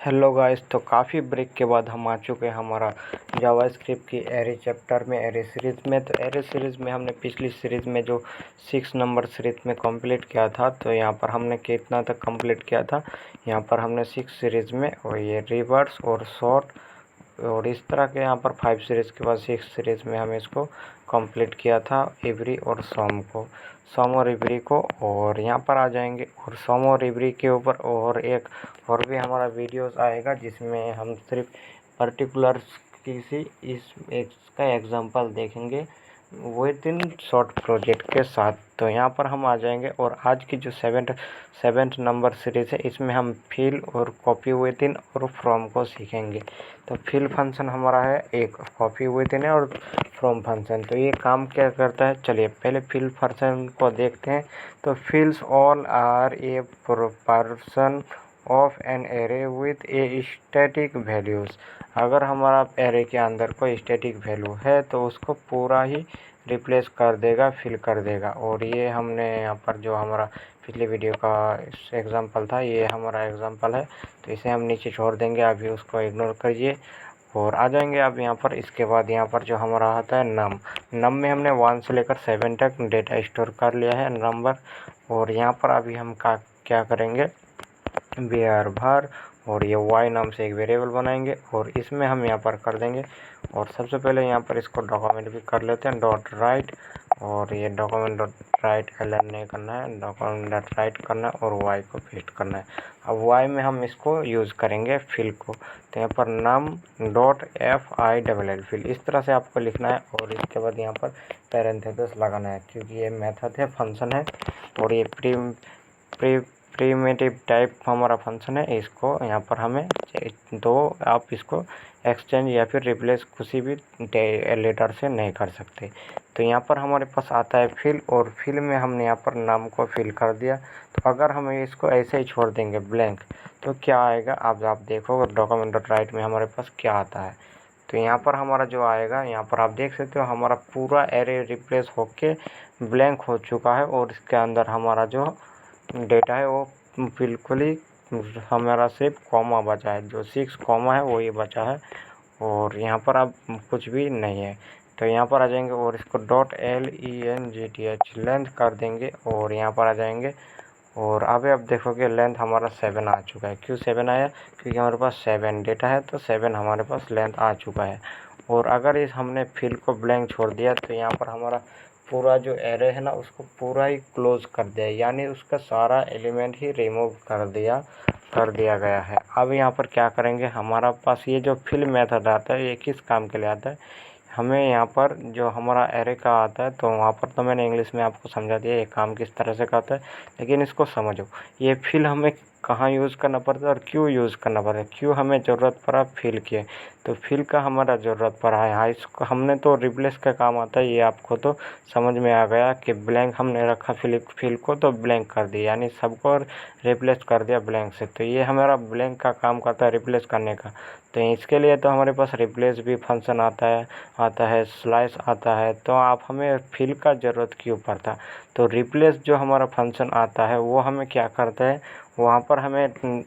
Hello guys, तो काफ़ी break के बाद हम आ चुके हैं हमारा जावास्क्रिप्ट की एरे चैप्टर में, एरे सीरीज़ में। तो एरे सीरीज़ में हमने पिछली सीरीज़ में जो 6 नंबर सीरीज़ में कंप्लीट किया था, तो यहाँ पर हमने कितना तक कंप्लीट किया था, यहाँ पर हमने 6 सीरीज़ में, और ये रिवर्स और शॉर्ट और इस तरह के यहाँ पर 5 सीरीज़ के बाद 6 सीरीज़ में हमें इसको कंप्लीट किया था, एवरी और सम और एवरी को। और यहाँ पर आ जाएंगे और सम और एवरी के ऊपर और एक और भी हमारा वीडियोस आएगा, जिसमें हम सिर्फ पर्टिकुलर किसी इसका एग्जांपल देखेंगे विद इन शॉर्ट प्रोजेक्ट के साथ। तो यहाँ पर हम आ जाएंगे और आज की जो सेवेंथ नंबर सीरीज़ है, इसमें हम फिल और कॉपी विद इन और फ्रॉम को सीखेंगे। तो फिल फंक्शन हमारा है एक, कॉपी विद इन है और फ्रॉम फंक्शन। तो ये काम क्या करता है, चलिए पहले फिल फंक्शन को देखते हैं। तो fills all are a person of an array with a static values. अगर हमारा एरे के अंदर कोई स्टैटिक वैल्यू है तो उसको पूरा ही रिप्लेस कर देगा, फिल कर देगा। और ये हमने यहाँ पर जो हमारा पिछले वीडियो का एग्जांपल था, ये हमारा एग्जांपल है, तो इसे हम नीचे छोड़ देंगे, अभी उसको इग्नोर करिए और आ जाएंगे अब यहाँ पर। इसके बाद यहाँ पर जो हमारा आता है नम में हमने 1 से लेकर 7 तक डेटा स्टोर कर लिया है नंबर। और यहाँ पर अभी हम क्या करेंगे, var भर और ये y नाम से एक वेरिएबल बनाएंगे और इसमें हम यहाँ पर कर देंगे। और सबसे पहले यहाँ पर इसको डॉक्यूमेंट भी कर लेते हैं, डॉट राइट। और ये डॉक्यूमेंट डॉट राइट एलन नहीं करना है, डॉक्यूमेंट डॉट राइट करना है और y को पेस्ट करना है। अब y में हम इसको यूज़ करेंगे फिल को, तो यहाँ पर नम डॉट fill फिल इस तरह से आपको लिखना है। और इसके बाद यहाँ पर पैरेंथेसिस लगाना है, क्योंकि ये मेथड है, फंक्शन है और ये प्रीमिटिव टाइप हमारा फंक्शन है। इसको यहाँ पर हमें आप इसको एक्सचेंज या फिर रिप्लेस किसी भी लेटर से नहीं कर सकते। तो यहाँ पर हमारे पास आता है फिल, और फिल में हमने यहाँ पर नाम को फिल कर दिया। तो अगर हम इसको ऐसे ही छोड़ देंगे ब्लैंक, तो क्या आएगा, अब आप देखो डॉक्यूमेंट डॉट राइट में हमारे पास क्या आता है। तो यहाँ पर हमारा जो आएगा, यहाँ पर आप देख सकते हो हमारा पूरा एरे रिप्लेस होके ब्लैंक हो चुका है और इसके अंदर हमारा जो डेटा है वो बिल्कुल ही हमारा सिर्फ कॉमा बचा है, जो 6 कॉमा है वही बचा है और यहाँ पर अब कुछ भी नहीं है। तो यहाँ पर आ जाएंगे और इसको .length लेंथ कर देंगे और यहाँ पर आ जाएंगे। और अभी आप देखोगे लेंथ हमारा 7 आ चुका है। क्यों 7 आया, क्योंकि हमारे पास 7 डेटा है, तो 7 हमारे पास लेंथ आ चुका है। और अगर इस हमने फिल को ब्लैंक छोड़ दिया, तो यहाँ पर हमारा पूरा जो एरे है ना, उसको पूरा ही क्लोज कर दिया, यानी उसका सारा एलिमेंट ही रिमूव कर दिया गया है। अब यहाँ पर क्या करेंगे, हमारा पास ये जो फिल मेथड आता है, ये किस काम के लिए आता है, हमें यहाँ पर जो हमारा एरे का आता है, तो वहाँ पर तो मैंने इंग्लिश में आपको समझा दिया ये काम किस तरह से करता है, लेकिन इसको समझो। ये फिल हमें कहाँ यूज़ करना पड़ता है और क्यों यूज़ करना पड़ता है, क्यों हमें ज़रूरत पड़ा फिल की। तो फिल का हमारा ज़रूरत पड़ा है, हाँ, इसको हमने तो रिप्लेस का काम आता है, ये आपको तो समझ में आ गया कि ब्लैंक हमने रखा फिल को, तो ब्लैंक कर दिया, यानी सबको रिप्लेस कर दिया ब्लैंक से। तो ये हमारा ब्लैंक का काम करता है, रिप्लेस करने का। तो इसके लिए तो हमारे पास रिप्लेस भी फंक्शन आता है, स्लाइस आता है। तो आप हमें फिल का ज़रूरत क्यों पड़ता, तो रिप्लेस जो हमारा फंक्शन आता है वो हमें क्या करता है, वहाँ पर हमें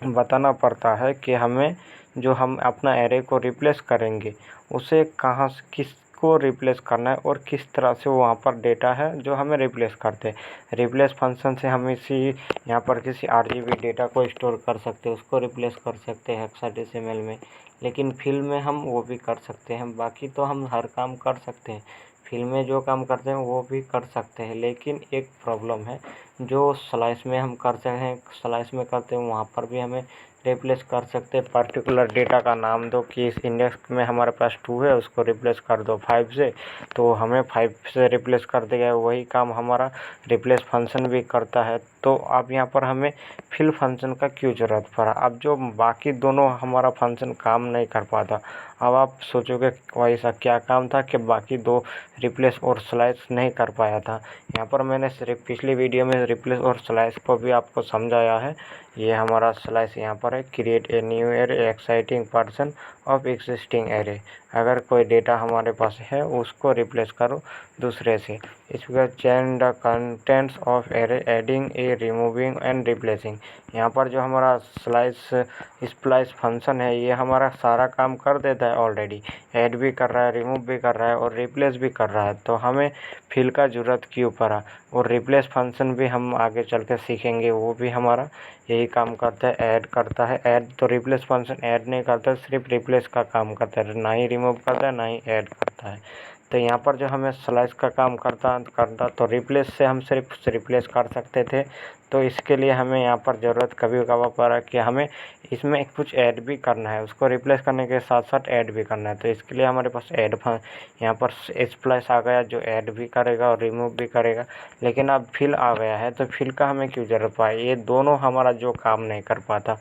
बताना पड़ता है कि हमें जो हम अपना एरे को रिप्लेस करेंगे उसे कहाँ से किसको रिप्लेस करना है और किस तरह से वहाँ पर डेटा है जो हमें रिप्लेस करते हैं। रिप्लेस फंक्शन से हम इसी यहाँ पर किसी RGB डेटा को स्टोर कर सकते हैं, उसको रिप्लेस कर सकते हैं हेक्साडेसिमल में। लेकिन फिल में हम वो भी कर सकते हैं, बाकी तो हम हर काम कर सकते हैं, फिल में जो काम करते हैं वो भी कर सकते हैं। लेकिन एक प्रॉब्लम है, जो स्लाइस में हम करते हैं, स्लाइस में करते हैं वहाँ पर भी हमें रिप्लेस कर सकते हैं। पर्टिकुलर डेटा का नाम दो कि इस इंडेक्स में हमारे पास 2 है, उसको रिप्लेस कर दो 5 से, तो हमें 5 से रिप्लेस कर देगा। वही काम हमारा रिप्लेस फंक्शन भी करता है। तो अब यहाँ पर हमें फिल फंक्शन का क्यों ज़रूरत पड़ा, अब जो बाकी दोनों हमारा फंक्शन काम नहीं कर पाता। अब आप सोचोगे वैसा क्या काम था कि बाकी 2 रिप्लेस और स्लाइस नहीं कर पाया था। यहाँ पर मैंने सिर्फ पिछली वीडियो में रिप्लेस और स्लाइस को भी आपको समझाया है, ये हमारा स्लाइस यहाँ पर है, create a new array exciting person of existing array. अगर कोई डेटा हमारे पास है उसको रिप्लेस करो दूसरे से। इसके बाद change the contents of array adding A removing and replacing. यहाँ पर जो हमारा स्प्लाइस फंक्शन है ये हमारा सारा काम कर देता है ऑलरेडी, ऐड भी कर रहा है, रिमूव भी कर रहा है और रिप्लेस भी कर रहा है। तो हमें फिल का ज़रूरत क्यों पड़ा। और रिप्लेस फंक्शन भी हम आगे चल कर सीखेंगे, वो भी हमारा यही काम करता है, ऐड करता है। ऐड तो रिप्लेस फंक्शन ऐड नहीं करता, सिर्फ रिप्लेस का काम करता है, ना ही रिमूव करता है ना ही ऐड करता है। तो यहाँ पर जो हमें स्लाइस का काम करता तो रिप्लेस से हम सिर्फ रिप्लेस कर सकते थे। तो इसके लिए हमें यहाँ पर ज़रूरत कभी कभार पड़ा कि हमें इसमें कुछ ऐड भी करना है, उसको रिप्लेस करने के साथ साथ ऐड भी करना है। तो इसके लिए हमारे पास ऐड यहाँ पर स्प्लाइस आ गया जो ऐड भी करेगा और रिमूव भी करेगा। लेकिन अब फिल आ गया है, तो फिल का हमें क्यों ज़रूरत पड़ा, ये दोनों हमारा जो काम नहीं कर पाता।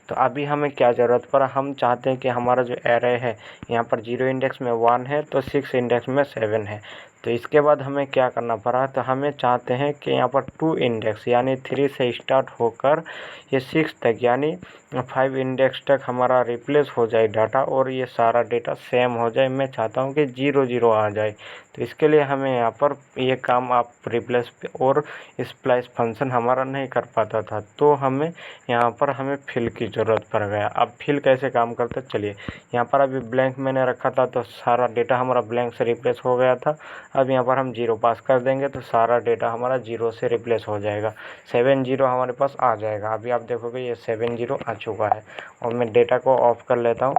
तो अभी हमें क्या ज़रूरत पड़ा, हम चाहते हैं कि हमारा जो एरे है यहाँ पर 0 इंडेक्स में 1 है तो 6 इंडेक्स में 7 है। तो इसके बाद हमें क्या करना पड़ा, तो हमें चाहते हैं कि यहाँ पर 2 इंडेक्स यानी 3 से स्टार्ट होकर ये 6 तक यानी 5 इंडेक्स तक हमारा रिप्लेस हो जाए डाटा और ये सारा डेटा सेम हो जाए। मैं चाहता हूँ कि 0 0 आ जाए। तो इसके लिए हमें यहाँ पर ये काम आप रिप्लेस और स्प्लाइस फंक्शन हमारा नहीं कर पाता था, तो हमें यहाँ पर हमें फिल की ज़रूरत पड़ गया। अब फिल कैसे काम करता है, चलिए यहाँ पर अभी ब्लैंक मैंने रखा था तो सारा डेटा हमारा ब्लैंक से रिप्लेस हो गया था। अब यहाँ पर हम 0 पास कर देंगे तो सारा डेटा हमारा 0 से रिप्लेस हो जाएगा, 7 0 हमारे पास आ जाएगा। अभी आप देखोगे ये 7 0 आ चुका है और मैं डेटा को ऑफ कर लेता हूँ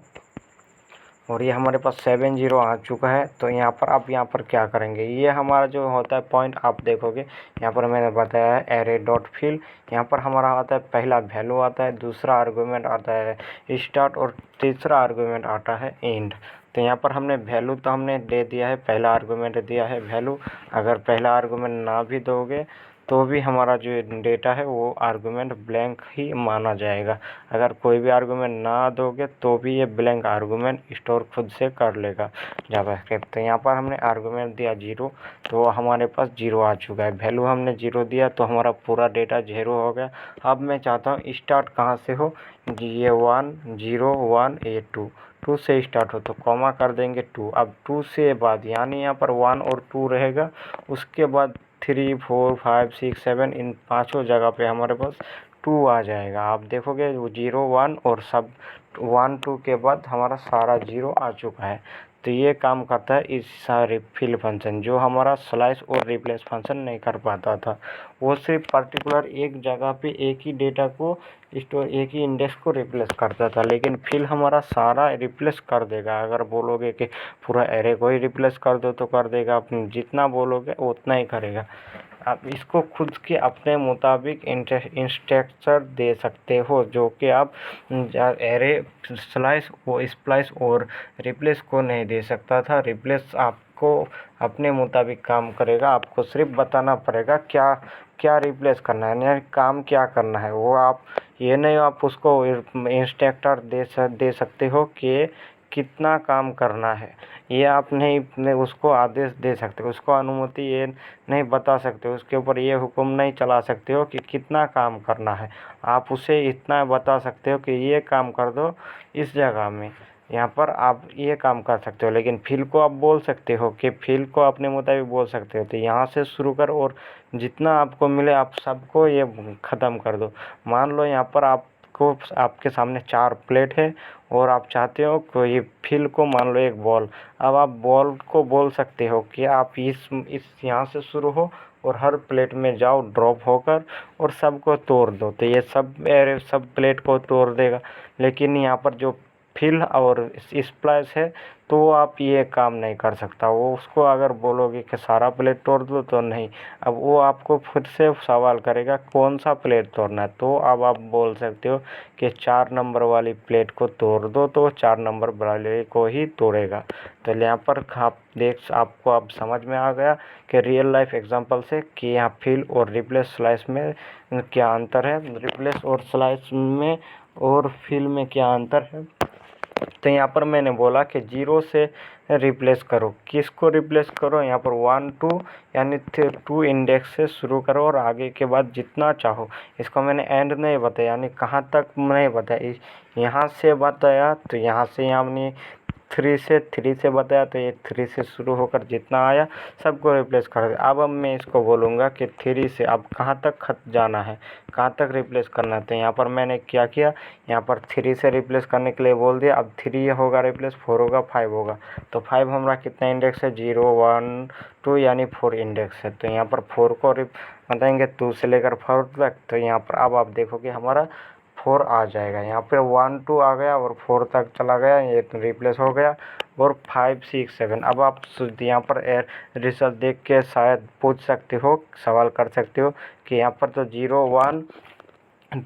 और ये हमारे पास 7 0 आ चुका है। तो यहाँ पर अब यहाँ पर क्या करेंगे, ये हमारा जो होता है पॉइंट आप देखोगे यहाँ पर मैंने बताया है एरे डॉट फिल। यहाँ पर हमारा आता है पहला वैल्यू आता है, दूसरा आर्गूमेंट आता है स्टार्ट और तीसरा आर्गूमेंट आता है एंड। तो यहाँ पर हमने वैल्यू तो हमने दे दिया है, पहला आर्गूमेंट दिया है वैल्यू। अगर पहला आर्गूमेंट ना भी दोगे तो भी हमारा जो डेटा है वो आर्गूमेंट ब्लैंक ही माना जाएगा। अगर कोई भी आर्गूमेंट ना दोगे तो भी ये ब्लैंक आर्गूमेंट स्टोर खुद से कर लेगा जावास्क्रिप्ट। तो यहाँ पर हमने आर्गूमेंट दिया 0 तो हमारे पास 0 आ चुका है। वैल्यू हमने 0 दिया तो हमारा पूरा डेटा 0 हो गया। अब मैं चाहता हूँ स्टार्ट कहाँ से हो, ये 1 0 1 ये 2 से स्टार्ट हो तो कॉमा कर देंगे 2। अब 2 से बाद यानी यहाँ पर 1 और 2 रहेगा, उसके बाद 3 4 5 6 7 इन पांचों जगह पे हमारे पास 2 आ जाएगा। आप देखोगे वो 0 1 और सब 1 2 के बाद हमारा सारा 0 आ चुका है। तो ये काम करता है इस सारे फिल फंक्शन, जो हमारा स्लाइस और रिप्लेस फंक्शन नहीं कर पाता था। वो सिर्फ पर्टिकुलर एक जगह पे एक ही डेटा को स्टोर, एक ही इंडेक्स को रिप्लेस करता था। लेकिन फिल हमारा सारा रिप्लेस कर देगा। अगर बोलोगे कि पूरा एरे को ही रिप्लेस कर दो तो कर देगा, आप जितना बोलोगे उतना ही करेगा। आप इसको खुद के अपने मुताबिक इंस्ट्रक्चर दे सकते हो, जो कि आप एरे स्लाइस वो स्प्लाइस और रिप्लेस को नहीं दे सकता था। रिप्लेस आपको अपने मुताबिक काम करेगा, आपको सिर्फ बताना पड़ेगा क्या क्या रिप्लेस करना है यानी काम क्या करना है। वो आप ये नहीं आप उसको इंस्ट्रक्टर दे सकते हो कि कितना काम करना है, ये आप नहीं उसको आदेश दे सकते, उसको अनुमति ये नहीं बता सकते, उसके ऊपर ये हुक्म नहीं चला सकते हो कि कितना काम करना है। आप उसे इतना बता सकते हो कि ये काम कर दो इस जगह में, यहाँ पर आप ये काम कर सकते हो। लेकिन फिल को आप बोल सकते हो कि फिल को अपने मुताबिक बोल सकते हो, तो यहाँ से शुरू कर और जितना आपको मिले आप सबको ये ख़त्म कर दो। मान लो यहाँ पर आपको आपके सामने 4 प्लेट है और आप चाहते हो कोई फिल को मान लो एक बॉल। अब आप बॉल को बोल सकते हो कि आप इस यहाँ से शुरू हो और हर प्लेट में जाओ ड्रॉप होकर और सबको तोड़ दो, तो ये सब प्लेट को तोड़ देगा। लेकिन यहाँ पर जो फिल और स्प्लाइस है तो आप ये काम नहीं कर सकता। वो उसको अगर बोलोगे कि सारा प्लेट तोड़ दो तो नहीं, अब वो आपको खुद से सवाल करेगा कौन सा प्लेट तोड़ना है। तो अब आप बोल सकते हो कि 4 नंबर वाली प्लेट को तोड़ दो, तो 4 नंबर वाले को ही तोड़ेगा। तो यहाँ पर आपको अब समझ में आ गया कि रियल लाइफ एग्जांपल से कि यहाँ फिल और रिप्लेस स्लाइस में क्या अंतर है, रिप्लेस और स्लाइस में और फिल में क्या अंतर है। तो यहाँ पर मैंने बोला कि 0 से रिप्लेस करो। किसको रिप्लेस करो? यहाँ पर 1 2 यानी 2 इंडेक्स से शुरू करो और आगे के बाद जितना चाहो। इसको मैंने एंड नहीं बताया, यानी कहाँ तक नहीं बताया। यहाँ से बताया तो यहाँ से, यानी 3 से बताया तो ये 3 से शुरू होकर जितना आया सबको रिप्लेस कर दे। अब मैं इसको बोलूँगा कि 3 से अब कहाँ तक खत जाना है, कहाँ तक रिप्लेस करना है। तो यहाँ पर मैंने क्या किया, यहाँ पर 3 से रिप्लेस करने के लिए बोल दिया। अब 3 होगा रिप्लेस, 4 होगा, 5 होगा। तो 5 हमारा कितना इंडेक्स है? 0 1 2 यानी 4 इंडेक्स है। तो यहाँ पर 4 को बताएंगे 2 से लेकर 4 तक। तो यहाँ पर अब आप देखोगे हमारा 4 आ जाएगा। यहाँ पर 1 2 आ गया और 4 तक चला गया, ये तो रिप्लेस हो गया। और 5 6 7। अब आप यहाँ पर रिजल्ट देख के शायद पूछ सकते हो, सवाल कर सकते हो कि यहाँ पर तो 0 1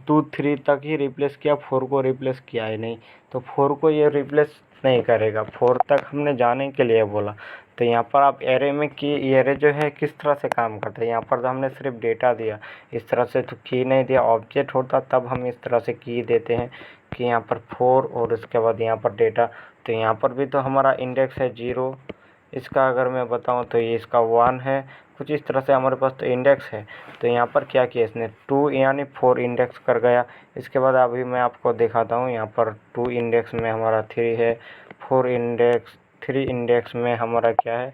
2 3 तक ही रिप्लेस किया, 4 को रिप्लेस किया ही नहीं। तो 4 को ये रिप्लेस नहीं करेगा, 4 तक हमने जाने के लिए बोला। तो यहाँ पर आप एरे में की, एरे जो है किस तरह से काम करता है। यहाँ पर तो हमने सिर्फ डेटा दिया, इस तरह से तो की नहीं दिया। ऑब्जेक्ट होता तब हम इस तरह से की देते हैं कि यहाँ पर 4 और उसके बाद यहाँ पर डेटा। तो यहाँ पर भी तो हमारा इंडेक्स है 0, इसका अगर मैं बताऊँ तो ये इसका 1 है, कुछ इस तरह से हमारे पास तो इंडेक्स है। तो यहाँ पर क्या किया इसने, 2 यानी 4 इंडेक्स कर गया। इसके बाद अभी मैं आपको दिखाता हूँ। यहाँ पर 2 इंडेक्स में हमारा 3 है, 3 इंडेक्स में हमारा क्या है,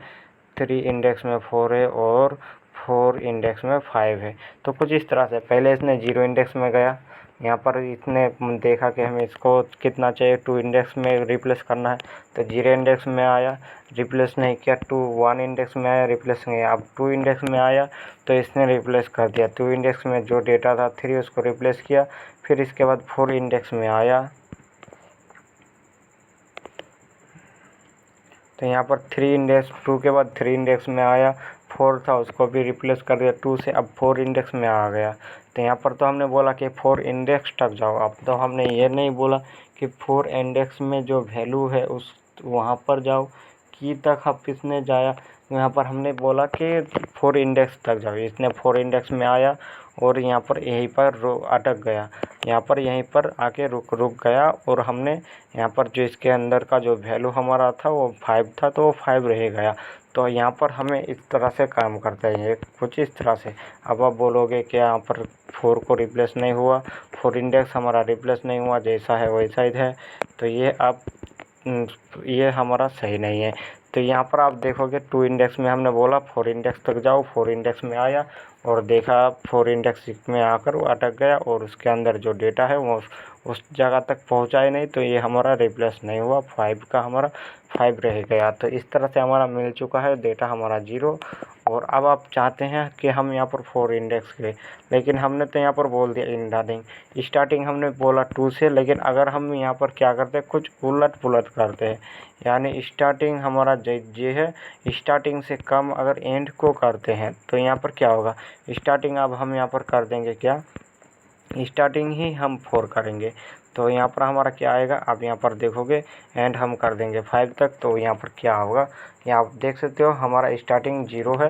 3 इंडेक्स में 4 है और 4 इंडेक्स में 5 है। तो कुछ इस तरह से पहले इसने 0 इंडेक्स में गया, यहाँ पर इसने देखा कि हमें इसको कितना चाहिए, 2 इंडेक्स में रिप्लेस करना है। तो 0 इंडेक्स में आया, रिप्लेस नहीं किया। 1 इंडेक्स में आया, रिप्लेस नहीं किया। अब 2 इंडेक्स में आया तो इसने रिप्लेस कर दिया। 2 इंडेक्स में जो डेटा था 3 उसको रिप्लेस किया। फिर इसके बाद 4 इंडेक्स में आया, तो यहाँ पर 3 इंडेक्स, 2 के बाद 3 इंडेक्स में आया, 4 था उसको भी रिप्लेस कर दिया 2 से। अब 4 इंडेक्स में आ गया। तो यहाँ पर तो हमने बोला कि 4 इंडेक्स तक जाओ। अब तो हमने ये नहीं बोला कि 4 इंडेक्स में जो वैल्यू है उस वहाँ पर जाओ, की तक अब इसने जाया। यहाँ पर हमने बोला कि 4 इंडेक्स तक जाओ। इसने 4 इंडेक्स में आया और यहाँ पर यहीं पर अटक गया, यहाँ पर यहीं पर आके रुक गया। और हमने यहाँ पर जो इसके अंदर का जो वैल्यू हमारा था वो 5 था, तो वो 5 रह गया। तो यहाँ पर हमें इस तरह से काम करता है ये, कुछ इस तरह से। अब आप बोलोगे कि यहाँ पर 4 को रिप्लेस नहीं हुआ, 4 इंडेक्स हमारा रिप्लेस नहीं हुआ, जैसा है वैसा ही है। तो ये आप ये हमारा सही नहीं है। तो यहाँ पर आप देखोगे 2 इंडेक्स में हमने बोला 4 इंडेक्स तक जाओ, 4 इंडेक्स में आया और देखा 4 इंडेक्स में आकर वो अटक गया और उसके अंदर जो डेटा है वो उस जगह तक पहुँचा ही नहीं। तो ये हमारा रिप्लेस नहीं हुआ, 5 का हमारा 5 रह गया। तो इस तरह से हमारा मिल चुका है डेटा हमारा 0। और अब आप चाहते हैं कि हम यहाँ पर 4 इंडेक्स करें, लेकिन हमने तो यहाँ पर बोल दिया स्टार्टिंग हमने बोला 2 से। लेकिन अगर हम यहाँ पर क्या करते हैं, कुछ उलट पुलट करते हैं, यानी स्टार्टिंग हमारा जे है, स्टार्टिंग से कम अगर एंड को करते हैं तो यहाँ पर क्या होगा, स्टार्टिंग अब हम यहाँ पर कर देंगे क्या, स्टार्टिंग ही हम 4 करेंगे। तो यहाँ पर हमारा क्या आएगा, अब यहाँ पर देखोगे एंड हम कर देंगे 5 तक। तो यहाँ पर क्या होगा, यहाँ आप देख सकते हो हमारा स्टार्टिंग 0 है,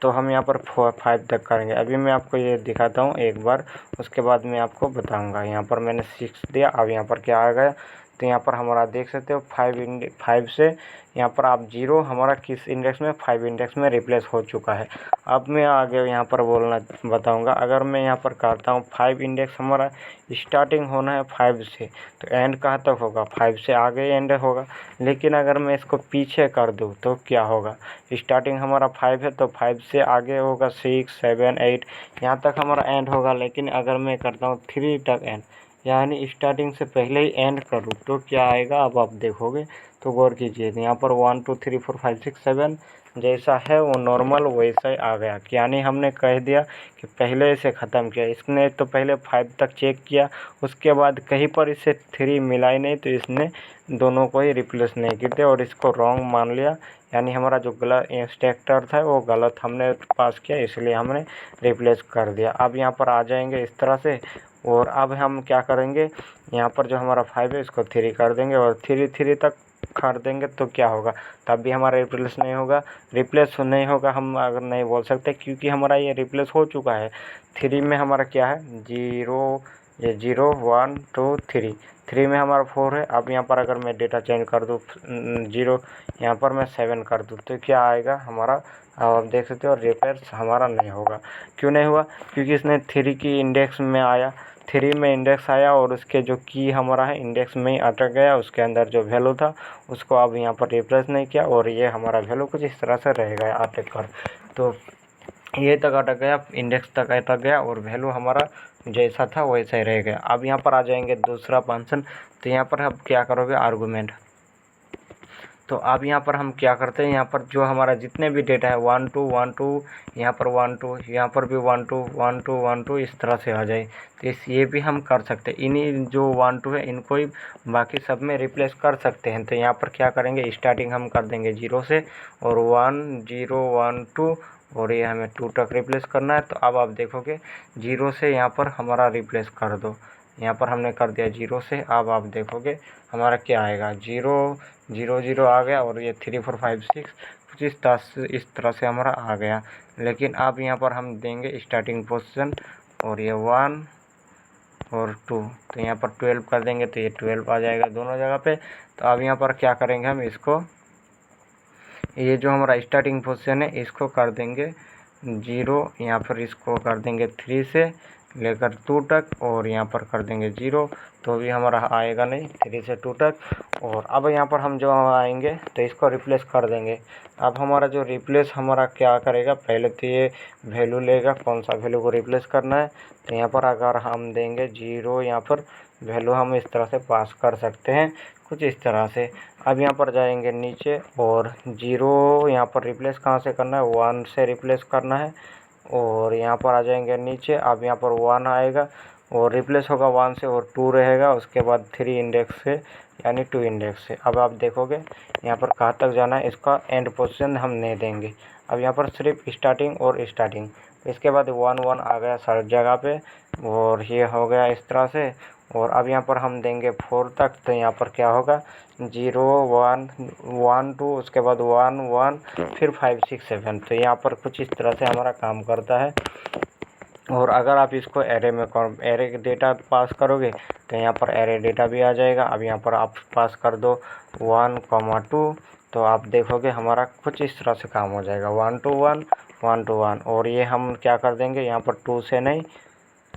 तो हम यहाँ पर 5 तक करेंगे। अभी मैं आपको ये दिखाता हूँ एक बार, उसके बाद मैं आपको बताऊँगा। यहाँ पर मैंने 6 दिया, अब यहाँ पर क्या आ गया, तो यहाँ पर हमारा देख सकते हो 5 से यहाँ पर आप 0 हमारा किस इंडेक्स में, 5 इंडेक्स में रिप्लेस हो चुका है। अब मैं आगे यहाँ पर बोलना बताऊँगा। अगर मैं यहाँ पर करता हूँ 5 इंडेक्स हमारा स्टार्टिंग होना है 5 से, तो एंड कहाँ तक होगा, 5 से आगे एंड होगा। लेकिन अगर मैं इसको पीछे कर दूँ तो क्या होगा, स्टार्टिंग हमारा 5 है तो 5 से आगे होगा 6 7 8, यहाँ तक हमारा एंड होगा। लेकिन अगर मैं करता हूँ 3 तक एंड, यानी स्टार्टिंग से पहले ही एंड करूँ, तो क्या आएगा, अब आप देखोगे तो गौर कीजिए। यहाँ पर 1 2 3 4 5 6 7 जैसा है वो नॉर्मल वैसा ही आ गया। यानी हमने कह दिया कि पहले से ख़त्म किया। इसने तो पहले 5 तक चेक किया, उसके बाद कहीं पर इसे 3 मिला ही नहीं, तो इसने दोनों को ही रिप्लेस नहीं किए और इसको रॉन्ग मान लिया। यानी हमारा जो गलत इंस्ट्रक्टर था वो गलत हमने पास किया, इसलिए हमने रिप्लेस कर दिया। अब यहाँ पर आ जाएंगे इस तरह से। और अब हम क्या करेंगे, यहाँ पर जो हमारा 5 है इसको 3 कर देंगे और 3 तक कर देंगे। तो क्या होगा, तब भी हमारा रिप्लेस नहीं होगा। रिप्लेस नहीं होगा हम अगर नहीं बोल सकते, क्योंकि हमारा ये रिप्लेस हो चुका है। 3 में हमारा क्या है, 0 ये 0 1 2 3, 3 में हमारा 4 है। अब यहाँ पर अगर मैं डेटा चेंज कर दूँ 0, यहाँ पर मैं 7 कर दूँ तो क्या आएगा हमारा, अब आप देख सकते हो रिपेयर हमारा नहीं होगा। क्यों नहीं हुआ? क्योंकि इसने 3 की इंडेक्स में आया, 3 में इंडेक्स आया और उसके जो की हमारा है इंडेक्स में ही अटक गया, उसके अंदर जो वैल्यू था उसको अब यहाँ पर रिप्लेस नहीं किया और ये हमारा वैल्यू कुछ इस तरह से रह गया अटक कर। तो ये तक अटक गया, इंडेक्स तक अटक गया और वैल्यू हमारा जैसा था वैसा ही रह गया। अब यहाँ पर आ जाएंगे दूसरा फंक्शन, तो यहाँ पर अब क्या करोगे आर्गूमेंट। तो अब यहाँ पर हम क्या करते हैं, यहाँ पर जो हमारा जितने भी डेटा है 1 2 1 2, यहाँ पर 1 2, यहाँ पर भी 1 2 1 2 1 2 इस तरह से आ जाए। तो ये भी हम कर सकते हैं, इन्हीं जो 1 2 है इनको ही बाकी सब में रिप्लेस कर सकते हैं। तो यहाँ पर क्या करेंगे, स्टार्टिंग हम कर देंगे 0 से और 1 0 1 2 और ये हमें 2 तक रिप्लेस करना है। तो अब आप देखोगे 0 से यहाँ पर हमारा रिप्लेस कर दो, यहाँ पर हमने कर दिया 0 से। अब आप देखोगे हमारा क्या आएगा, 0 0 0 आ गया और ये 3 4 5 6 कुछ इस तरह से हमारा आ गया। लेकिन अब यहाँ पर हम देंगे स्टार्टिंग पोजीशन और ये 1 और 2, तो यहाँ पर 12 कर देंगे तो ये 12 आ जाएगा दोनों जगह पे। तो अब यहाँ पर क्या करेंगे हम इसको, ये जो हमारा स्टार्टिंग पोजीशन है इसको कर देंगे 0, यहाँ पर इसको कर देंगे 3 से लेकर 2 तक और यहाँ पर कर देंगे 0, तो भी हमारा आएगा नहीं 3 से 2 तक। और अब यहाँ पर हम जो आएंगे तो इसको रिप्लेस कर देंगे। अब हमारा जो रिप्लेस हमारा क्या करेगा, पहले तो ये वैल्यू लेगा कौन सा वैल्यू को रिप्लेस करना है। तो यहाँ पर अगर हम देंगे 0, यहाँ पर वैल्यू हम इस तरह से पास कर सकते हैं कुछ इस तरह से। अब यहाँ पर जाएंगे नीचे और 0 यहाँ पर रिप्लेस कहाँ से करना है, 1 से रिप्लेस करना है और यहाँ पर आ जाएंगे नीचे। अब यहाँ पर 1 आएगा और रिप्लेस होगा 1 से और 2 रहेगा, उसके बाद 3 इंडेक्स से यानी 2 इंडेक्स से। अब आप देखोगे यहाँ पर कहाँ तक जाना है, इसका एंड पोजीशन हम नहीं देंगे। अब यहाँ पर सिर्फ स्टार्टिंग और स्टार्टिंग, इसके बाद 1 1 आ गया सारी जगह पे और ये हो गया इस तरह से। और अब यहाँ पर हम देंगे 4 तक, तो यहाँ पर क्या होगा 0 1 1 2, उसके बाद 1 1 फिर 5 6 7। तो यहाँ पर कुछ इस तरह से हमारा काम करता है। और अगर आप इसको एरे में एरे डेटा पास करोगे तो यहाँ पर एरे डेटा भी आ जाएगा। अब यहाँ पर आप पास कर दो 1 2, तो आप देखोगे हमारा कुछ इस तरह से काम हो जाएगा 1 2 1 1 2 1। और ये हम क्या कर देंगे, यहाँ पर 2 से नहीं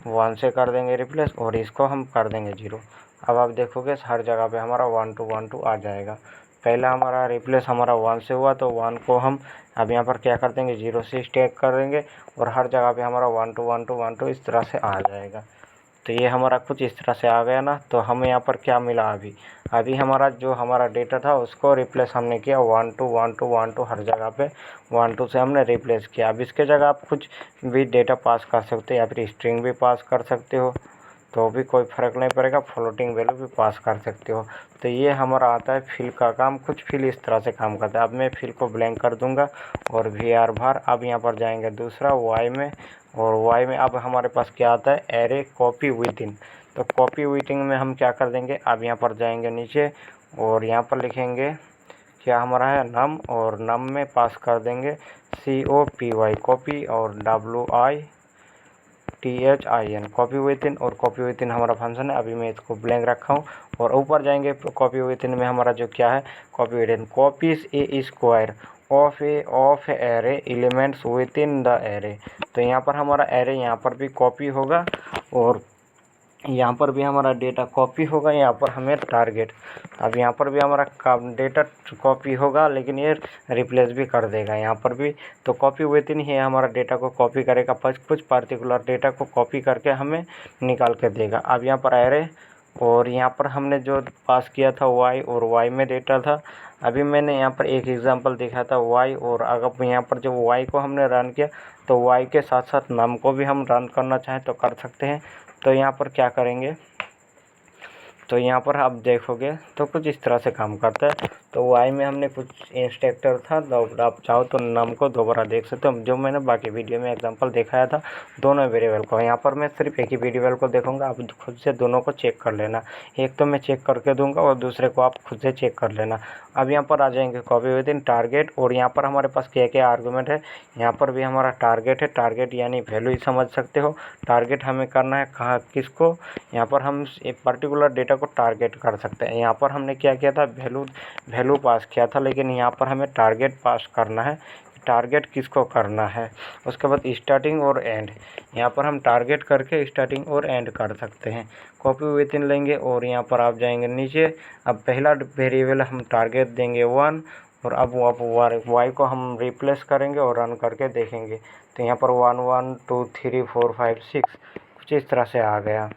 1 से कर देंगे रिप्लेस और इसको हम कर देंगे 0। अब आप देखोगे हर जगह पे हमारा 1 2 1 2 आ जाएगा। पहला हमारा रिप्लेस हमारा 1 से हुआ तो 1 को हम अब यहाँ पर क्या कर देंगे 0 से स्टैक कर देंगे और हर जगह पे हमारा 1 2 1 2 1 2 इस तरह से आ जाएगा। तो ये हमारा कुछ इस तरह से आ गया ना। तो हमें यहाँ पर क्या मिला, अभी हमारा जो हमारा डेटा था उसको रिप्लेस हमने किया 1 2 1 2 1 2, हर जगह पे 1 2 से हमने रिप्लेस किया। अब इसके जगह आप कुछ भी डेटा पास कर सकते हो या फिर स्ट्रिंग भी पास कर सकते हो, तो भी कोई फ़र्क नहीं पड़ेगा, फ्लोटिंग वैल्यू भी पास कर सकते हो। तो ये हमारा आता है फिल का काम, कुछ फिल इस तरह से काम करता है। अब मैं फिल को ब्लैंक कर दूंगा और var भर। अब यहाँ पर जाएंगे दूसरा y में और y में अब हमारे पास क्या आता है, एरे कॉपी विदिन। तो कॉपी विदिन में हम क्या कर देंगे, अब यहाँ पर जाएंगे नीचे और यहाँ पर लिखेंगे क्या हमारा है नम, और नम में पास कर देंगे COPY कॉपी और WITHIN कॉपी विदिन। और कॉपी विदिन हमारा फंक्शन है, अभी मैं इसको ब्लैंक रखा हूँ। और ऊपर जाएंगे कॉपी विदिन में हमारा जो क्या है, copy within copies A square of array elements within the array. तो यहाँ पर हमारा एरे यहाँ पर भी कॉपी होगा और यहाँ पर भी हमारा डेटा कॉपी होगा, यहाँ पर हमें टारगेट। अब यहाँ पर भी हमारा डेटा कॉपी होगा लेकिन ये रिप्लेस भी कर देगा यहाँ पर भी। तो कॉपी विदिन ही हमारा डेटा को कॉपी करेगा, कुछ पार्टिकुलर डेटा को कॉपी करके हमें निकाल के देगा। अब यहाँ पर एरे और यहाँ पर हमने जो पास किया था y और y में डेटा था। अभी मैंने यहाँ पर एक एग्जांपल देखा था y, और अगर यहाँ पर जो y को हमने रन किया तो y के साथ साथ नम को भी हम रन करना चाहें तो कर सकते हैं। तो यहाँ पर क्या करेंगे, तो यहाँ पर आप देखोगे तो कुछ इस तरह से काम करता है। तो वाई में हमने कुछ इंस्ट्रक्टर था, तो आप चाहो तो नाम को दोबारा देख सकते हो, जो मैंने बाकी वीडियो में एग्जांपल दिखाया था दोनों वेरिएबल को। यहाँ पर मैं सिर्फ एक ही वेरिएबल को देखूंगा, आप खुद से दोनों को चेक कर लेना। एक तो मैं चेक करके दूंगा और दूसरे को आप खुद से चेक कर लेना। अब यहाँ पर आ जाएंगे कॉपी विद इन टारगेट, और यहाँ पर हमारे पास क्या क्या आर्गूमेंट है। यहाँ पर भी हमारा टारगेट है, टारगेट यानी वैल्यू ही समझ सकते हो। टारगेट हमें करना है कहाँ, किसको, यहाँ पर हम एक पर्टिकुलर डेटा को टारगेट कर सकते हैं। यहाँ पर हमने क्या किया था, वैल्यू पास किया था, लेकिन यहाँ पर हमें टारगेट पास करना है, टारगेट किसको करना है। उसके बाद स्टार्टिंग और एंड, यहाँ पर हम टारगेट करके स्टार्टिंग और एंड कर सकते हैं। कॉपी विद इन लेंगे और यहाँ पर आप जाएंगे नीचे। अब पहला वेरिएबल हम टारगेट देंगे 1, और अब वाई को हम रिप्लेस करेंगे और रन करके देखेंगे। तो यहाँ पर 1 1 2 3 4 5 6 कुछ इस तरह से आ गया।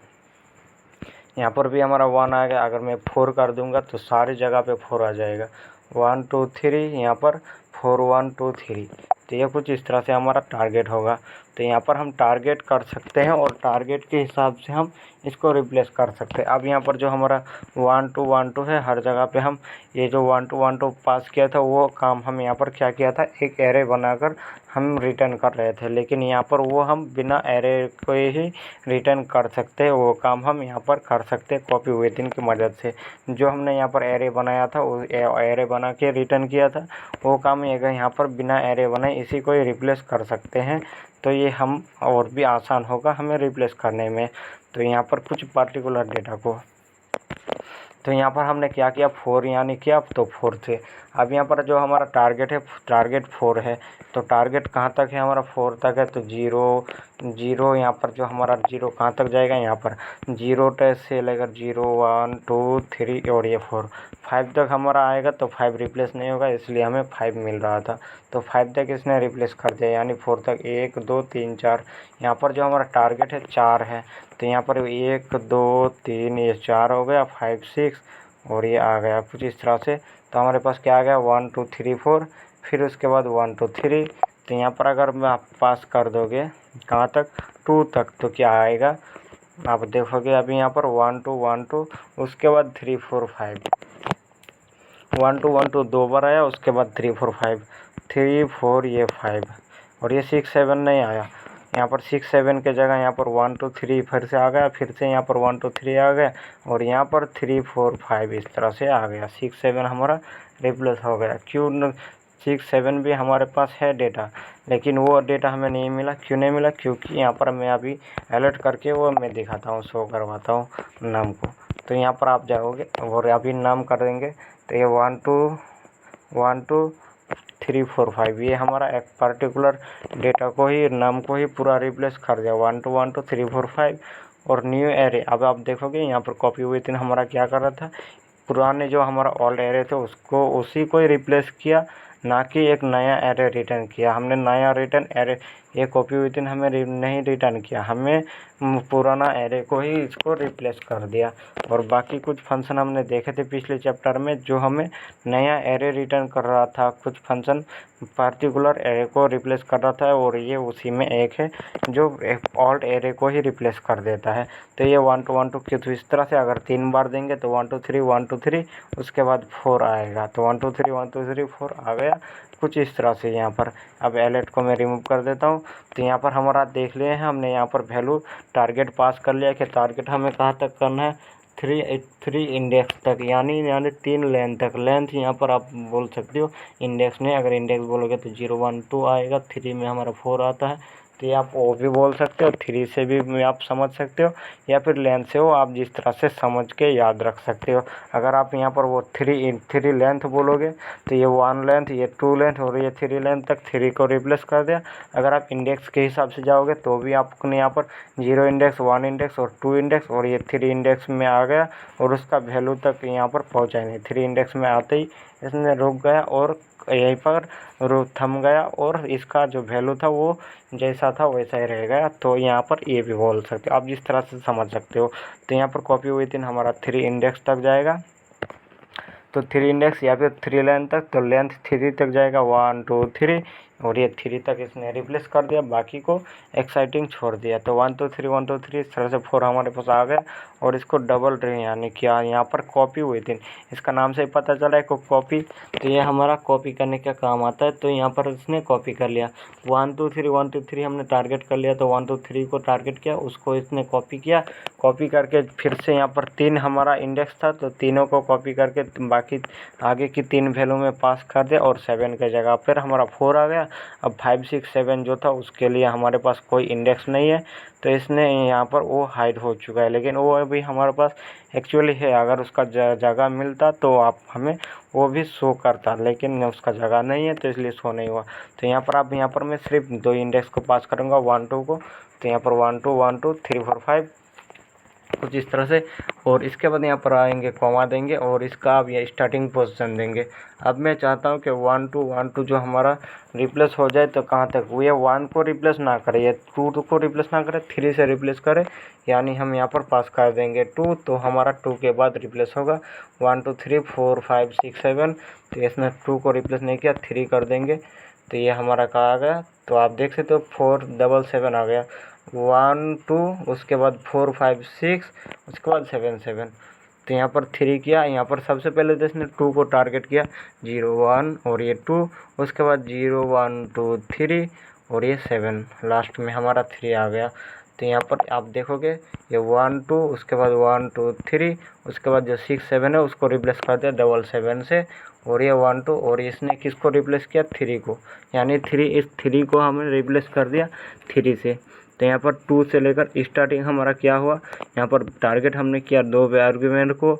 यहाँ पर भी हमारा 1 आ गया। अगर मैं 4 कर दूंगा तो सारी जगह पे 4 आ जाएगा। 1 2 3, यहाँ पर 4 1 2 3। तो ये कुछ इस तरह से हमारा टारगेट होगा। तो यहाँ पर हम टारगेट कर सकते हैं और टारगेट के हिसाब से हम इसको रिप्लेस कर सकते हैं। अब यहाँ पर जो हमारा 1 2 1 2 है, हर जगह पे हम ये जो 1 2 1 2 पास किया था वो काम हम यहाँ पर क्या किया था, एक एरे बनाकर हम रिटर्न कर रहे थे, लेकिन यहाँ पर वो हम बिना एरे को ही रिटर्न कर सकते हैं। वो काम हम यहाँ पर कर सकते हैं कॉपी विद इन की मदद से। जो हमने यहाँ पर एरे बनाया था, वो एरे बना के रिटर्न किया था, वो काम ये यहाँ पर बिना एरे बनाए इसी को ही रिप्लेस कर सकते हैं। तो ये हम और भी आसान होगा हमें रिप्लेस करने में। तो यहाँ पर कुछ पर्टिकुलर डेटा को, तो यहाँ पर हमने क्या किया, 4 यानी क्या, तो 4 थे। अब यहाँ पर जो हमारा टारगेट है, टारगेट 4 है, तो टारगेट कहाँ तक है हमारा, 4 तक है। तो 0 0, यहाँ पर जो हमारा 0 कहाँ तक जाएगा, यहाँ पर 0 से लेकर 0 1 2 3 और ये 4 5 तक हमारा आएगा। तो 5 रिप्लेस नहीं होगा, इसलिए हमें 5 मिल रहा था। तो 5 तक इसने रिप्लेस कर दिया, यानी 4 तक 1 2 3 4। यहाँ पर जो हमारा टारगेट है 4 है, तो यहाँ पर 1 2 3 ये 4 हो गया, 5 6 और ये आ गया कुछ इस तरह से। तो हमारे पास क्या आ गया, 1 2 3 4, फिर उसके बाद 1 2 3। तो यहाँ पर अगर मैं आप पास कर दोगे कहाँ तक, 2 तक, तो क्या आएगा आप देखोगे। अभी यहाँ पर 1 2 1 2, उसके बाद 3 4 5, 1 2 1 2 दो बार आया, उसके बाद 3 4 5 3 4 ये 5, और ये 6 7 नहीं आया। यहाँ पर 6 7 के जगह यहाँ पर 1 2 3 फिर से आ गया, फिर से यहाँ पर 1 2 3 आ गया, और यहाँ पर 3 4 5 इस तरह से आ गया। 6 7 हमारा रिप्लेस हो गया। क्यों 6 7 भी हमारे पास है डेटा, लेकिन वो डेटा हमें नहीं मिला। क्यों नहीं मिला, क्योंकि यहाँ पर मैं अभी अलर्ट करके वो मैं दिखाता हूँ, शो करवाता हूँ नाम को। तो यहाँ पर आप जाओगे और अभी नाम कर देंगे। तो ये 1 2 1 2 3 4 5, ये हमारा एक पर्टिकुलर डेटा को ही, नाम को ही पूरा रिप्लेस कर दिया। 1 2 1 2 3 4 5 और न्यू एरे। अब आप देखोगे यहाँ पर कॉपी विद इन हमारा क्या कर रहा था, पुराने जो हमारा ओल्ड एरे थे उसको, उसी को ही रिप्लेस किया, ना कि एक नया एरे रिटर्न किया। हमने नया रिटर्न एरे, ये कॉपी विद इन हमें नहीं रिटर्न किया, हमें पुराना एरे को ही इसको रिप्लेस कर दिया। और बाकी कुछ फंक्शन हमने देखे थे पिछले चैप्टर में, जो हमें नया एरे रिटर्न कर रहा था, कुछ फंक्शन पर्टिकुलर एरे को रिप्लेस कर रहा था, और ये उसी में एक है जो एक ओल्ड एरे को ही रिप्लेस कर देता है। तो ये 1 2 1 2 की, तो इस तरह से अगर 3 बार देंगे तो 1 2 3 1 2 3, उसके बाद 4 आएगा। तो 1 2 3 1 2 3 4 आ गया कुछ इस तरह से यहाँ पर। अब एलेट को मैं रिमूव कर देता हूँ। तो यहाँ पर हमारा देख लिए हैं हमने, यहाँ पर वैल्यू टारगेट पास कर लिया कि टारगेट हमें कहाँ तक करना है, 3 इंडेक्स तक, यानी 3 लेंथ तक। लेंथ यहाँ पर आप बोल सकते हो, इंडेक्स नहीं, अगर इंडेक्स बोलोगे तो 0 1 2 आएगा, 3 में हमारा 4 आता है। तो ये आप ओ भी बोल सकते हो, 3 से भी आप समझ सकते हो, या फिर लेंथ से हो, आप जिस तरह से समझ के याद रख सकते हो। अगर आप यहाँ पर वो 3 लेंथ बोलोगे तो ये 1 लेंथ, ये 2 लेंथ और ये 3 लेंथ तक 3 को रिप्लेस कर दिया। अगर आप इंडेक्स के हिसाब से जाओगे तो भी आपने यहाँ पर 0 इंडेक्स 1 इंडेक्स और 2 इंडेक्स और ये 3 इंडेक्स में आ गया, और उसका वैल्यू तक यहाँ पर पहुँचा नहीं। 3 इंडेक्स में आते ही इसने रुक गया और यहीं पर थम गया, और इसका जो वैल्यू था वो जैसा था वैसा ही रह गया। तो यहाँ पर ये भी बोल सकते हो, आप जिस तरह से समझ सकते हो। तो यहाँ पर कॉपी विद इन हमारा 3 इंडेक्स तक जाएगा, तो 3 इंडेक्स या फिर 3 लेंथ तक, तो लेंथ 3 तक जाएगा, 1 2 3, और ये 3 तक इसने रिप्लेस कर दिया, बाकी को एक्साइटिंग छोड़ दिया। तो 1 2 3 1 2 3 इस तरह से 4 हमारे पास आ गया। और इसको डबल रे यानी क्या यहाँ पर कॉपी हुई थी, इसका नाम से ही पता चला है को कॉपी। तो ये हमारा कॉपी करने का काम आता है। तो यहाँ पर इसने कॉपी कर लिया 1 2 3 1 2 3 हमने टारगेट कर लिया। तो 1 2 3 को टारगेट किया, उसको इसने कॉपी किया, कॉपी करके फिर से यहाँ पर 3 हमारा इंडेक्स था तो तीनों को कॉपी करके बाकी आगे की 3 वैल्यू में पास कर दिया। और 7 के जगह फिर हमारा 4 आ गया। अब 5 6 7 जो था उसके लिए हमारे पास कोई इंडेक्स नहीं है, तो इसने यहाँ पर वो हाइड हो चुका है। लेकिन वो अभी हमारे पास एक्चुअली है, अगर उसका जगह मिलता तो आप हमें वो भी शो करता, लेकिन उसका जगह नहीं है तो इसलिए शो नहीं हुआ। तो यहाँ पर अब यहाँ पर मैं सिर्फ 2 इंडेक्स को पास करूँगा 1 2 को। तो यहाँ पर 1 2 1 2 3 4 5 कुछ इस तरह से। और इसके बाद यहाँ पर आएंगे कॉमा देंगे और इसका अब ये स्टार्टिंग पोजीशन देंगे। अब मैं चाहता हूँ कि 1 2 1 2 जो हमारा रिप्लेस हो जाए तो कहाँ तक, वो ये 1 को रिप्लेस ना करे, ये 2 को रिप्लेस ना करे, 3 से रिप्लेस करे। यानी हम यहाँ पर पास कर देंगे 2, तो हमारा 2 के बाद रिप्लेस होगा 1 2 3 4 5 6 7। तो इसने 2 को रिप्लेस नहीं किया, 3 कर देंगे। तो ये हमारा कहाँ आ गया, तो आप देख सकते हो 4 7 7 आ गया। 1 2 उसके बाद 4 5 6 उसके बाद 7 7। तो यहाँ पर 3 किया, यहाँ पर सबसे पहले तो इसने 2 को टारगेट किया 0 1 और ये 2, उसके बाद 0 1 2 3 और ये 7, लास्ट में हमारा 3 आ गया। तो यहाँ पर आप देखोगे ये 1 2 उसके बाद 1 2 3 उसके बाद जो 6 7 है उसको रिप्लेस कर दिया 7 7 से। और ये 1 2 और इसने किसको रिप्लेस किया 3 को, यानी 3 इस 3 को हमने रिप्लेस कर दिया 3 से। तो यहाँ पर 2 से लेकर स्टार्टिंग हमारा क्या हुआ, यहाँ पर टारगेट हमने किया 2 आर्गुमेंट को।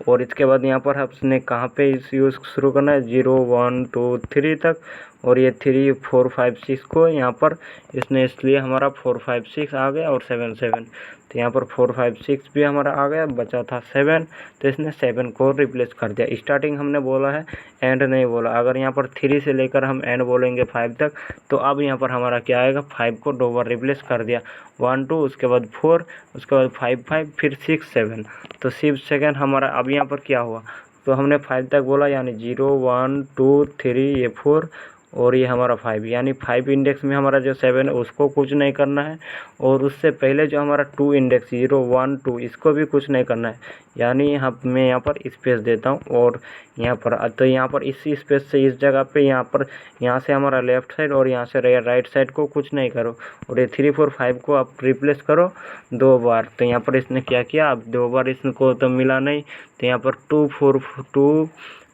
और इसके बाद यहाँ पर हमने कहाँ पे इस यूज़ शुरू करना है 0 1 2 3 तक। और ये 3 4 5 6 को यहाँ पर इसने इसलिए हमारा 4 5 6 आ गया और 7 7। तो यहाँ पर 4 5 6 भी हमारा आ गया, बचा था 7। तो इसने 7 को रिप्लेस कर दिया। स्टार्टिंग हमने बोला है, एंड नहीं बोला। अगर यहाँ पर 3 से लेकर हम एंड बोलेंगे 5 तक, तो अब यहाँ पर हमारा क्या आएगा 5 को 2 बार रिप्लेस कर दिया 1 2 उसके बाद 4 उसके बाद 5 5 फिर 6 7। तो 6 सेकेंड हमारा अब यहाँ पर क्या हुआ, तो हमने 5 तक बोला यानी 0 1 2 3 ये 4 और ये हमारा 5, यानी 5 इंडेक्स में हमारा जो 7 है उसको कुछ नहीं करना है। और उससे पहले जो हमारा 2 इंडेक्स 0 1 2 इसको भी कुछ नहीं करना है। यानी मैं यहाँ पर स्पेस देता हूँ और यहाँ पर, तो यहाँ पर इसी स्पेस से इस जगह पे यहाँ से हमारा लेफ़्ट साइड और यहाँ से राइट साइड को कुछ नहीं करो। और ये 3 4 5 को आप रिप्लेस करो 2 बार। तो यहाँ पर इसने क्या किया, अब 2 बार इसको तो मिला नहीं, तो यहाँ पर 2 4 2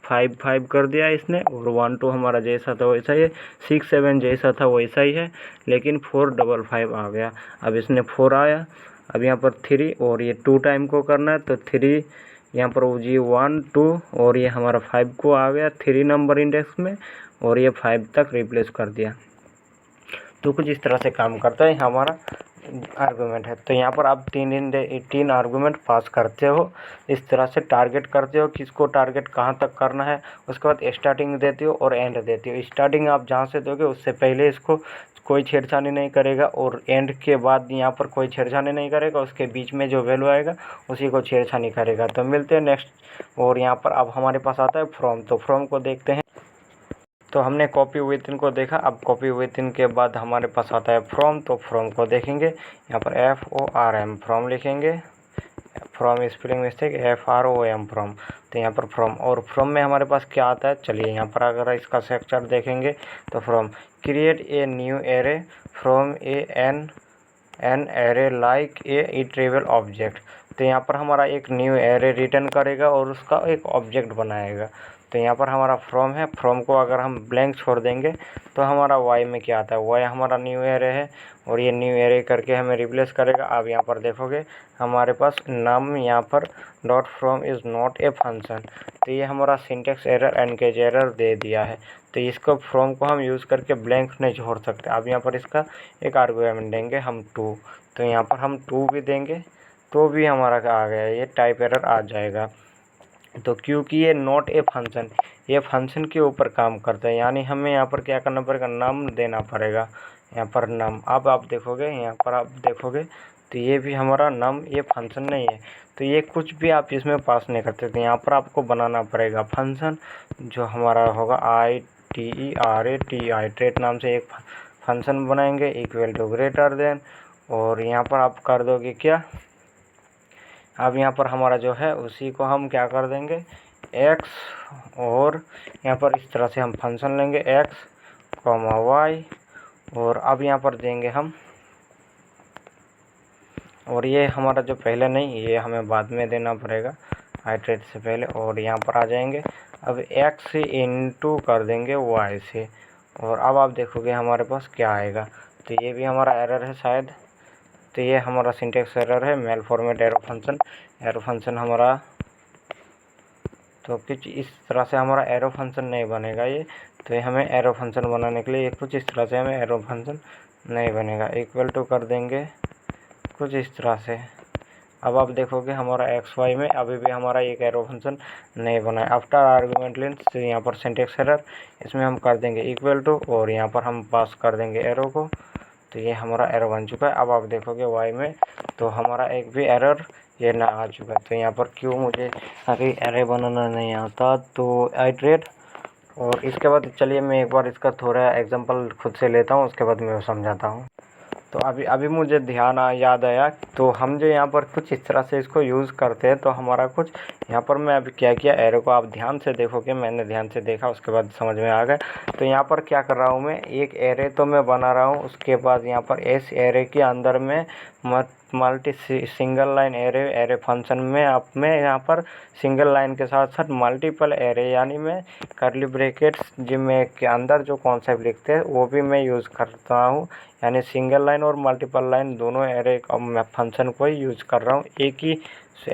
5 5 कर दिया इसने। और 1 2 हमारा जैसा था वैसा ही है, 6 7 जैसा था वैसा ही है, लेकिन 4 5 5 आ गया। अब इसने 4 आया, अब यहाँ पर 3 और ये 2 टाइम को करना है। तो 3 यहाँ पर वो जी 1 2 और ये हमारा 5 को आ गया 3 नंबर इंडेक्स में और ये 5 तक रिप्लेस कर दिया। तो कुछ इस तरह से काम करता है हमारा आर्गूमेंट है। तो यहाँ पर आप 3 आर्गूमेंट पास करते हो, इस तरह से टारगेट करते हो किसको टारगेट कहाँ तक करना है। उसके बाद स्टार्टिंग देते हो और एंड देते हो। स्टार्टिंग आप जहाँ से दोगे उससे पहले इसको कोई छेड़छाड़ी नहीं करेगा और एंड के बाद यहाँ पर कोई छेड़छाड़ी नहीं करेगा, उसके बीच में जो वैल्यू आएगा उसी को छेड़छाड़ी करेगा। तो मिलते हैं नेक्स्ट। और यहाँ पर अब हमारे पास आता है फ्रॉम। तो फ्रॉम को देखते हैं। तो हमने कॉपी विथिन को देखा, अब कॉपी विथिन के बाद हमारे पास आता है फ्रॉम। तो फ्रॉम को देखेंगे, यहाँ पर FORM फ्रॉम लिखेंगे, from spelling mistake FROM from. तो यहाँ पर फ्रॉम, और फ्रॉम में हमारे पास क्या आता है, चलिए यहाँ पर अगर इसका स्ट्रक्चर देखेंगे तो from create a new array from an array like a iterable object. तो यहाँ पर हमारा एक न्यू एरे रिटर्न करेगा और उसका एक ऑब्जेक्ट बनाएगा। तो यहाँ पर हमारा फ्रॉम है, फ्रॉम को अगर हम ब्लैंक छोड़ देंगे तो हमारा वाई में क्या आता है, वाई हमारा न्यू एरे है और ये न्यू एरे करके हमें रिप्लेस करेगा। अब यहाँ पर देखोगे हमारे पास नम यहाँ पर dot from is not a function. तो ये हमारा सिंटेक्स एरर एनकेज एरर दे दिया है। तो इसको फ्रॉम को हम यूज़ करके ब्लैंक नहीं छोड़ सकते। अब यहाँ पर इसका एक आर्गुमेंट देंगे हम 2। तो यहाँ पर हम 2 भी देंगे तो भी हमारा क्या आ गया, ये टाइप एरर आ जाएगा। तो क्योंकि ये नॉट ए फंक्शन, ये फंक्शन के ऊपर काम करता है, यानी हमें यहाँ पर क्या करना पड़ेगा, नम देना पड़ेगा। यहाँ पर नम, अब आप देखोगे यहाँ पर आप देखोगे तो ये भी हमारा नम, ये फंक्शन नहीं है। तो ये कुछ भी आप इसमें पास नहीं करते। तो यहाँ पर आपको बनाना पड़ेगा फंक्शन जो हमारा होगा iterate नाम से एक फंक्शन बनाएंगे इक्वल टू ग्रेटर देन, और यहाँ पर आप कर दोगे क्या, अब यहाँ पर हमारा जो है उसी को हम क्या कर देंगे x, और यहाँ पर इस तरह से हम फंक्शन लेंगे x, y, और अब यहाँ पर देंगे हम, और ये हमारा जो पहले नहीं, ये हमें बाद में देना पड़ेगा आइटरेट से पहले, और यहाँ पर आ जाएंगे अब x इंटू कर देंगे y से, और अब आप देखोगे हमारे पास क्या आएगा। तो ये भी हमारा एरर है शायद, तो ये हमारा सिंटेक्स एरर है, मेल फॉर्मेट एरो फंक्शन हमारा, तो कुछ इस तरह से हमारा एरो फंक्शन नहीं बनेगा ये, तो ये हमें एरो फंक्शन बनाने के लिए कुछ इस तरह से हमें एरो फंक्शन नहीं बनेगा, इक्वल टू कर देंगे कुछ इस तरह से। अब आप देखोगे हमारा XY में अभी भी हमारा एक एरो फंक्शन नहीं बना है। आफ्टर आर्गुमेंट लेंथ, तो यहाँ पर सिंटेक्स एरर, इसमें हम कर देंगे इक्वल टू, और यहाँ पर हम पास कर देंगे एरो को, तो ये हमारा एरो बन चुका है। अब आप देखोगे Y में तो हमारा एक भी एरर ये ना आ चुका है। तो यहाँ पर क्यों मुझे अभी एरे बनाना नहीं आता, तो आइटरेट, और इसके बाद चलिए मैं एक बार इसका थोड़ा एग्जांपल खुद से लेता हूँ, उसके बाद मैं समझाता हूँ। तो अभी मुझे याद आया, तो हम जो यहाँ पर कुछ इस तरह से इसको यूज़ करते हैं, तो हमारा कुछ यहाँ पर मैं अभी क्या किया, एरो को आप ध्यान से देखोगे, मैंने ध्यान से देखा उसके बाद समझ में आ गया। तो यहाँ पर क्या कर रहा हूँ मैं, एक एरे तो मैं बना रहा हूँ, उसके बाद यहाँ पर इस एरे के अंदर में सिंगल लाइन एरे फंक्शन में आप में यहाँ पर सिंगल लाइन के साथ साथ मल्टीपल एरे, यानी मैं कर्ली ब्रैकेट्स जिनमें के अंदर जो कॉन्सेप्ट लिखते हैं वो भी मैं यूज़ करता हूँ, यानी सिंगल लाइन और मल्टीपल लाइन दोनों एरे फंक्शन को ही यूज़ कर रहा हूँ एक ही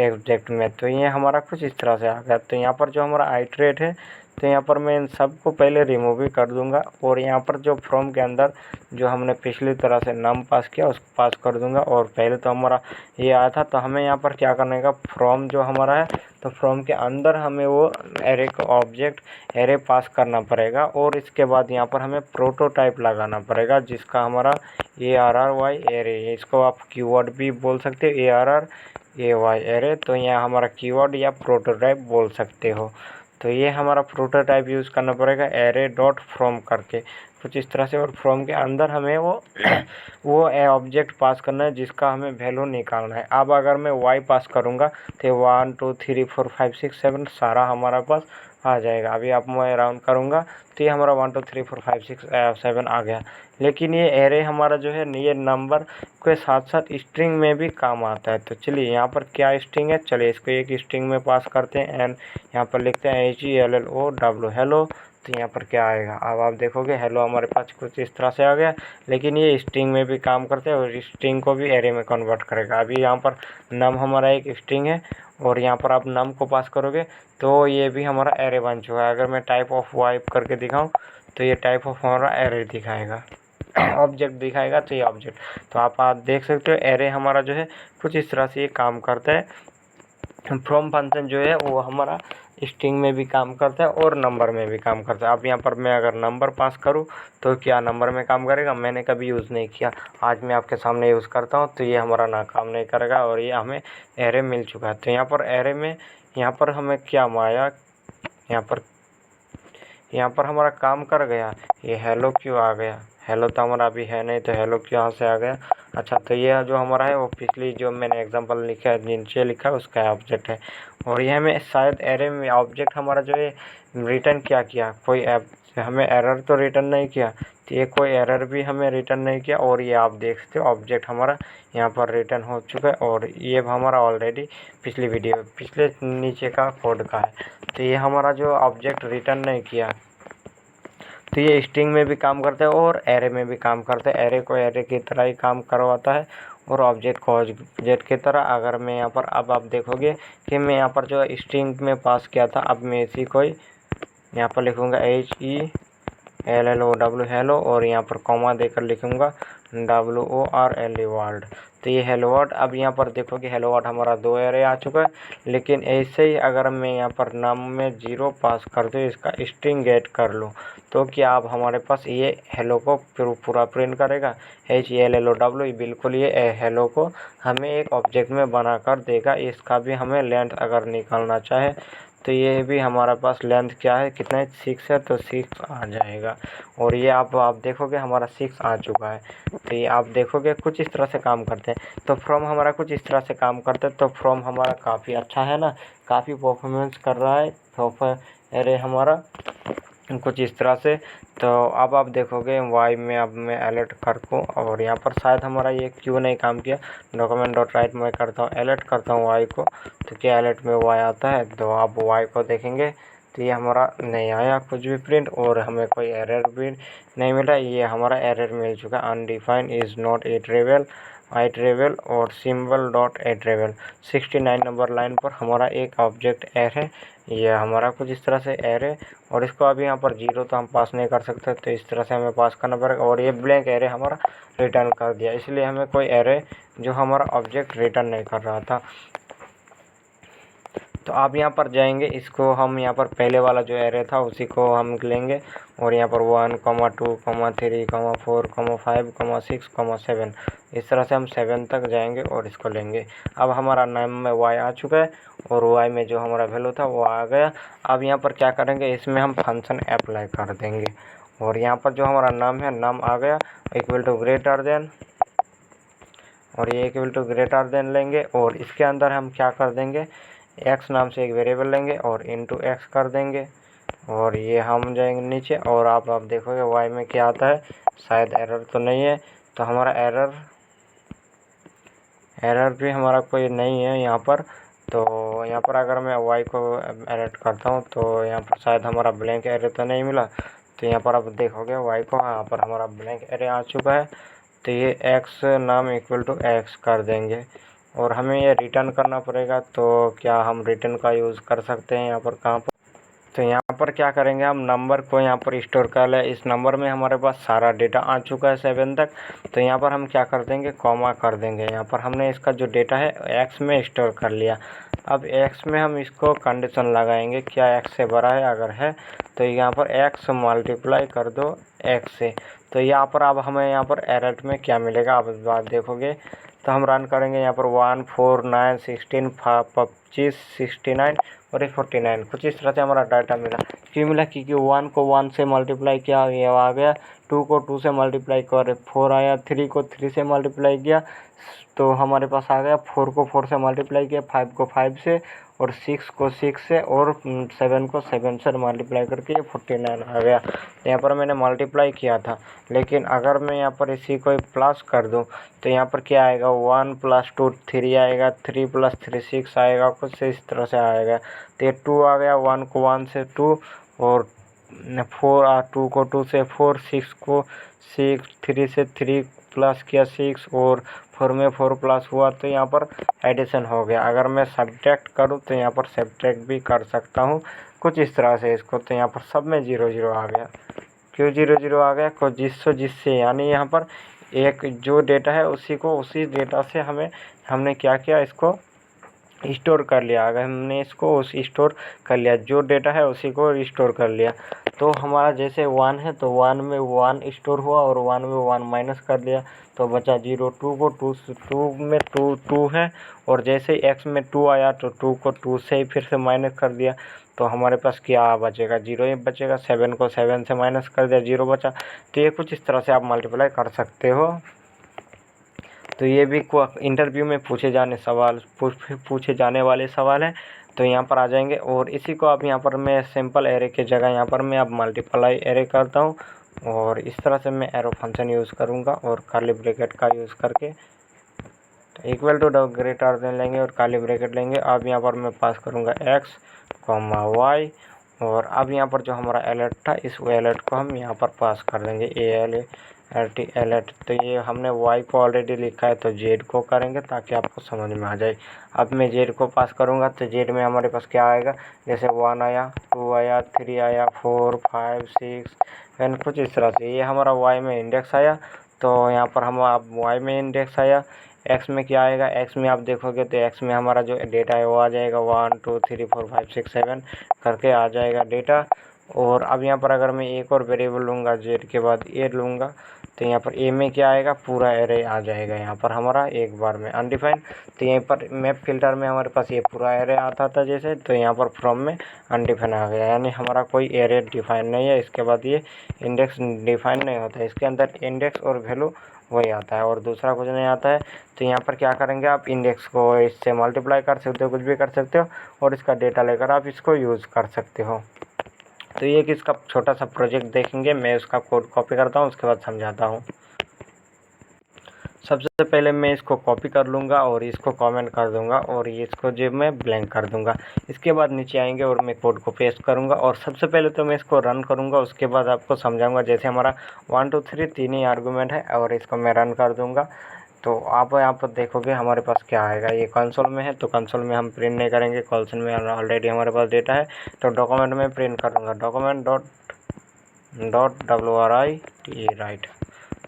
ऑब्जेक्ट में। तो ये हमारा कुछ इस तरह से आ गया। तो यहाँ पर जो हमारा आइटरेट है, तो यहाँ पर मैं इन सबको पहले रिमूव भी कर दूंगा, और यहाँ पर जो फ्रॉम के अंदर जो हमने पिछली तरह से नाम पास किया उसको पास कर दूंगा। और पहले तो हमारा ये आया था, तो हमें यहाँ पर क्या करने का, फ्रॉम जो हमारा है, तो फ्रॉम के अंदर हमें वो एरे का ऑब्जेक्ट एरे पास करना पड़ेगा, और इसके बाद यहाँ पर हमें प्रोटोटाइप लगाना पड़ेगा जिसका हमारा ARRY एरे, इसको आप कीवर्ड भी बोल सकते हो, ARRAY एरे, तो यहाँ हमारा कीवर्ड या प्रोटोटाइप बोल सकते हो। तो ये हमारा प्रोटोटाइप यूज़ करना पड़ेगा एरे डॉट फ्रॉम करके कुछ इस तरह से, और फ्रॉम के अंदर हमें वो ऑब्जेक्ट पास करना है जिसका हमें वैल्यू निकालना है। अब अगर मैं y पास करूँगा तो 1 2 3 4 5 6 7 सारा हमारा पास आ जाएगा। अभी आप मैं राउंड करूँगा तो ये हमारा 1 2 3 4 5 6 7 आ गया। लेकिन ये एरे हमारा जो है ये नंबर के साथ साथ स्ट्रिंग में भी काम आता है। तो चलिए यहाँ पर क्या स्ट्रिंग है, चलिए इसको एक स्ट्रिंग में पास करते हैं, एंड यहाँ पर लिखते हैं HELLO हेलो। तो यहाँ पर क्या आएगा, अब आप देखोगे हेलो हमारे पास कुछ इस तरह से आ गया। लेकिन ये स्ट्रिंग में भी काम करते हैं और स्ट्रिंग को भी एरे में कन्वर्ट करेगा। अभी यहाँ पर नम हमारा एक स्ट्रिंग है, और यहाँ पर आप नम को पास करोगे तो ये भी हमारा एरे बन चुका है। अगर मैं टाइप ऑफ वाइप करके दिखाऊँ तो ये टाइप ऑफ हमारा एरे दिखाएगा, ऑब्जेक्ट दिखाएगा। तो ये ऑब्जेक्ट, तो आप देख सकते हो एरे हमारा जो है कुछ इस तरह से ये काम करता है। फ्रॉम फंक्शन जो है वो हमारा स्ट्रिंग में भी काम करता है और नंबर में भी काम करता है। अब यहाँ पर मैं अगर नंबर पास करूँ तो क्या नंबर में काम करेगा, मैंने कभी यूज़ नहीं किया, आज मैं आपके सामने यूज़ करता हूँ, तो ये हमारा ना काम नहीं करेगा और ये हमें एरे मिल चुका है। तो यहाँ पर एरे में यहाँ पर हमें क्या आया, यहाँ पर हमारा काम कर गया, ये हेलो क्यों आ गया, हेलो तो हमारा अभी है नहीं, तो हेलो क्यों यहाँ से आ गया। अच्छा, तो ये जो हमारा है वो पिछली जो मैंने एग्जांपल लिखा है, नीचे लिखा है उसका ऑब्जेक्ट है। और ये हमें शायद एरे में ऑब्जेक्ट हमारा जो है रिटर्न क्या किया, कोई हमें एरर तो रिटर्न नहीं किया, तो ये कोई एरर भी हमें रिटर्न नहीं किया। और ये आप देख सकते हो ऑब्जेक्ट हमारा यहाँ पर रिटर्न हो चुका है, और ये हमारा ऑलरेडी पिछले नीचे का कोड का है। तो ये हमारा जो ऑब्जेक्ट रिटर्न नहीं किया, तो ये स्ट्रिंग में भी काम करता है और एरे में भी काम करता है। एरे को एरे की तरह ही काम करवाता है और ऑब्जेक्ट को ऑब्जेक्ट की तरह। अगर मैं यहाँ पर, अब आप देखोगे कि मैं यहाँ पर जो स्ट्रिंग में पास किया था, अब मैं इसी को ही यहाँ पर लिखूँगा HELLO हेलो, और यहाँ पर कॉमा देकर लिखूँगा WORLD वर्ल्ड। तो ये हेलो वर्ड, अब यहाँ पर देखोगे हेलो वर्ड हमारा 2 एरे आ चुका है। लेकिन ऐसे ही अगर मैं यहाँ पर नाम में 0 पास कर दूँ, इसका स्ट्रिंग गेट कर लूँ, तो क्या अब हमारे पास ये हेलो को पूरा प्रिंट करेगा। HELLO बिल्कुल ये हेलो को हमें एक ऑब्जेक्ट में बना कर देगा। इसका भी हमें लेंथ अगर निकालना चाहे तो ये भी हमारे पास लेंथ क्या है, कितना है, 6 है, तो 6 आ जाएगा। और ये आप देखोगे हमारा 6 आ चुका है। तो ये आप देखोगे कुछ इस तरह से काम करते हैं। तो फ्रॉम हमारा कुछ इस तरह से काम करता है। तो फ्रॉम हमारा काफ़ी अच्छा है ना, काफ़ी परफॉर्मेंस कर रहा है प्रॉपर एरे हमारा कुछ इस तरह से। तो अब आप देखोगे वाई में अब मैं अलर्ट कर को, और यहाँ पर शायद हमारा ये क्यों नहीं काम किया। डॉक्यूमेंट डॉट राइट में करता हूँ, अलर्ट करता हूँ वाई को, तो क्या अलर्ट में वाई आता है। तो आप वाई को देखेंगे तो ये हमारा नहीं आया कुछ भी प्रिंट, और हमें कोई एरर भी नहीं मिला। ये हमारा एरर मिल चुका, अनडिफाइंड इज़ नॉट इटरेबल और symbol dot iterable. 69 number line पर हमारा एक ऑब्जेक्ट एर है, ये हमारा कुछ इस तरह से एर है। और इसको अभी यहाँ पर 0 तो हम पास नहीं कर सकते, तो इस तरह से हमें पास करना पड़ेगा। और ये ब्लैंक एरे हमारा रिटर्न कर दिया, इसलिए हमें कोई एरे जो हमारा ऑब्जेक्ट रिटर्न नहीं कर रहा था। तो आप यहाँ पर जाएंगे, इसको हम यहाँ पर पहले वाला जो एरे था उसी को हम लेंगे, और यहाँ पर 1, 2, 3, 4, 5, 6, 7 इस तरह से हम 7 तक जाएंगे और इसको लेंगे। अब हमारा नाम में y आ चुका है, और y में जो हमारा वैल्यू था वो आ गया। अब यहाँ पर क्या करेंगे, इसमें हम फंक्शन अप्लाई कर देंगे, और यहाँ पर जो हमारा नाम है, नाम आ गया इक्वल टू ग्रेटर देन, और ये इक्वल टू ग्रेटर देन लेंगे। और इसके अंदर हम क्या कर देंगे, x नाम से एक वेरिएबल लेंगे और इनटू x कर देंगे। और ये हम जाएंगे नीचे, और आप देखोगे y में क्या आता है, शायद एरर तो नहीं है। तो हमारा एरर भी हमारा कोई नहीं है यहाँ पर। तो यहाँ पर अगर मैं y को एडिट करता हूँ तो यहाँ पर शायद हमारा ब्लैंक एरे तो नहीं मिला। तो यहाँ पर आप देखोगे y को, यहाँ पर हमारा ब्लैंक एरे आ चुका है। तो ये x नाम इक्वल टू x कर देंगे, और हमें ये रिटर्न करना पड़ेगा। तो क्या हम रिटर्न का यूज़ कर सकते हैं यहाँ पर, कहाँ पर। तो यहाँ पर क्या करेंगे, हम नंबर को यहाँ पर स्टोर कर ले। इस नंबर में हमारे पास सारा डेटा आ चुका है 7 तक। तो यहाँ पर हम क्या कर देंगे, कॉमा कर देंगे। यहाँ पर हमने इसका जो डेटा है x में स्टोर कर लिया। अब x में हम इसको कंडीशन लगाएंगे, क्या x से बड़ा है, अगर है तो यहाँ पर x मल्टीप्लाई कर दो x से। तो यहाँ पर अब हमें यहाँ पर एरर में क्या मिलेगा, आप इस बात देखोगे। तो हम रन करेंगे यहाँ पर 1, 4, 9, 16, 25, 69 और 49 कुछ इस तरह से हमारा डाटा मिला। क्यों मिला, क्योंकि 1 को 1 से मल्टीप्लाई किया, ये आ गया। 2 को 2 से मल्टीप्लाई कर 4 आया। 3 को 3 से मल्टीप्लाई किया तो हमारे पास आ गया। 4 को 4 से मल्टीप्लाई किया, 5 को 5 से, और 6 को 6 से, और 7 को 7 से मल्टीप्लाई करके ये 49 आ गया। यहाँ पर मैंने मल्टीप्लाई किया था, लेकिन अगर मैं यहाँ पर इसी को प्लस कर दूँ तो यहाँ पर क्या आएगा, 1 + 2 3 आएगा, 3 + 3 6 आएगा, कुछ इस तरह से आएगा। तो ये 2 आ गया, 1 को 1 से 2, और 2 को 2 से 4, 6 को 6, 3 से 3 प्लस किया 6, और 4 में 4 प्लस हुआ, तो यहाँ पर एडिशन हो गया। अगर मैं सब्ट्रैक्ट करूँ तो यहाँ पर सब्ट्रैक्ट भी कर सकता हूँ कुछ इस तरह से इसको। तो यहाँ पर सब में 0 0 आ गया। क्यों 0 0 आ गया, को जिससे यानी यहाँ पर एक जो डेटा है उसी डेटा से हमने क्या किया, इसको स्टोर कर लिया। अगर हमने इसको स्टोर कर लिया, जो डेटा है उसी को स्टोर कर लिया, तो हमारा जैसे 1 है तो 1 में 1 स्टोर हुआ, और 1 में 1 माइनस कर दिया तो बचा 0। 2 को 2 में 2 है, और जैसे x में 2 आया तो 2 को 2 से ही फिर से माइनस कर दिया, तो हमारे पास क्या बचेगा, 0 ही बचेगा। 7 को 7 से माइनस कर दिया, 0 बचा। तो ये कुछ इस तरह से आप मल्टीप्लाई कर सकते हो। तो ये भी इंटरव्यू में पूछे जाने वाले सवाल हैं। तो यहाँ पर आ जाएंगे, और इसी को आप यहाँ पर मैं सिंपल एरे के जगह यहाँ पर मैं अब मल्टीप्लाई एरे करता हूँ, और इस तरह से मैं एरो फंक्शन यूज़ करूँगा, और कर्ली ब्रैकेट का यूज़ करके इक्वल टू ग्रेटर देन लेंगे और कर्ली ब्रैकेट लेंगे। अब यहाँ पर मैं पास करूँगा x, y, और अब यहाँ पर जो हमारा अलर्ट था, इस अलर्ट को हम यहाँ पर पास कर देंगे, अलर्ट। तो ये हमने y को ऑलरेडी लिखा है, तो z को करेंगे ताकि आपको समझ में आ जाए। अब मैं z को पास करूँगा तो z में हमारे पास क्या आएगा, जैसे 1 आया, 2 आया, 3 आया, 4, 5, 6 एंड कुछ इस तरह से। ये हमारा y में इंडेक्स आया, तो यहाँ पर हम अब y में इंडेक्स आया। x में क्या आएगा, x में आप देखोगे तो x में हमारा जो डेटा है वो आ जाएगा 1 2 3 4 5 6 7 करके आ जाएगा डेटा। और अब यहाँ पर अगर मैं एक और वेरिएबल लूँगा, जेड के बाद ए लूँगा, तो यहाँ पर ए में क्या आएगा, पूरा एरे आ जाएगा यहाँ पर हमारा एक बार में अनडिफाइंड। तो यहीं पर मैप फिल्टर में हमारे पास ये पूरा एरे आता था जैसे, तो यहाँ पर फ्रॉम में अनडिफाइंड आ गया, यानी हमारा कोई एरे डिफाइन नहीं है। इसके बाद ये इंडेक्स डिफाइन नहीं होता है, इसके अंदर इंडेक्स और वैल्यू वही आता है और दूसरा कुछ नहीं आता है। तो यहाँ पर क्या करेंगे, आप इंडेक्स को इससे मल्टीप्लाई कर सकते हो, कुछ भी कर सकते हो, और इसका डेटा लेकर आप इसको यूज़ कर सकते हो। तो ये कि इसका छोटा सा प्रोजेक्ट देखेंगे, मैं उसका कोड कॉपी करता हूँ, उसके बाद समझाता हूँ। सबसे पहले मैं इसको कॉपी कर लूँगा और इसको कमेंट कर दूँगा और इसको जो मैं ब्लैंक कर दूँगा। इसके बाद नीचे आएंगे और मैं कोड को पेस्ट करूँगा और सबसे पहले तो मैं इसको रन करूँगा, उसके बाद आपको समझाऊँगा। जैसे हमारा 1 2 3 तीन ही आर्गूमेंट है और इसको मैं रन कर दूँगा, तो आप यहाँ पर देखोगे हमारे पास क्या आएगा। ये कंसोल में है, तो कंसोल में हम प्रिंट नहीं करेंगे, कंसोल में ऑलरेडी हमारे पास डेटा है। तो डॉक्यूमेंट में प्रिंट करूँगा, डॉक्यूमेंट डॉट write राइट,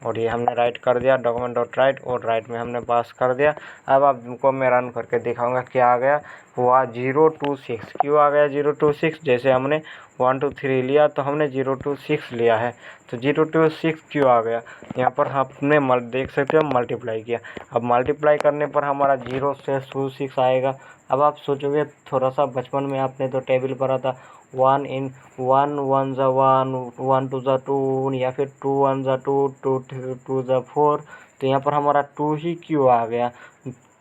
और ये हमने राइट कर दिया, डॉक्यूमेंट डॉट राइट, और राइट में हमने पास कर दिया। अब आपको मैं रन करके दिखाऊंगा क्या आ गया, हुआ 026। क्यों आ गया 026? जैसे हमने 1 2 3 लिया तो हमने 026 लिया है, तो 026 क्यों आ गया? यहाँ पर आपने देख सकते हो मल्टीप्लाई किया। अब मल्टीप्लाई करने पर हमारा 0 से 26 आएगा। अब आप सोचोगे, थोड़ा सा बचपन में आपने तो टेबल पढ़ा था, 1 इन 1 1 ज़ा 1, 1 2 ज़ा 2, या फिर 2 1 ज़ा 2, 2 ज़ा 4। तो यहाँ पर हमारा 2 ही क्यों आ गया?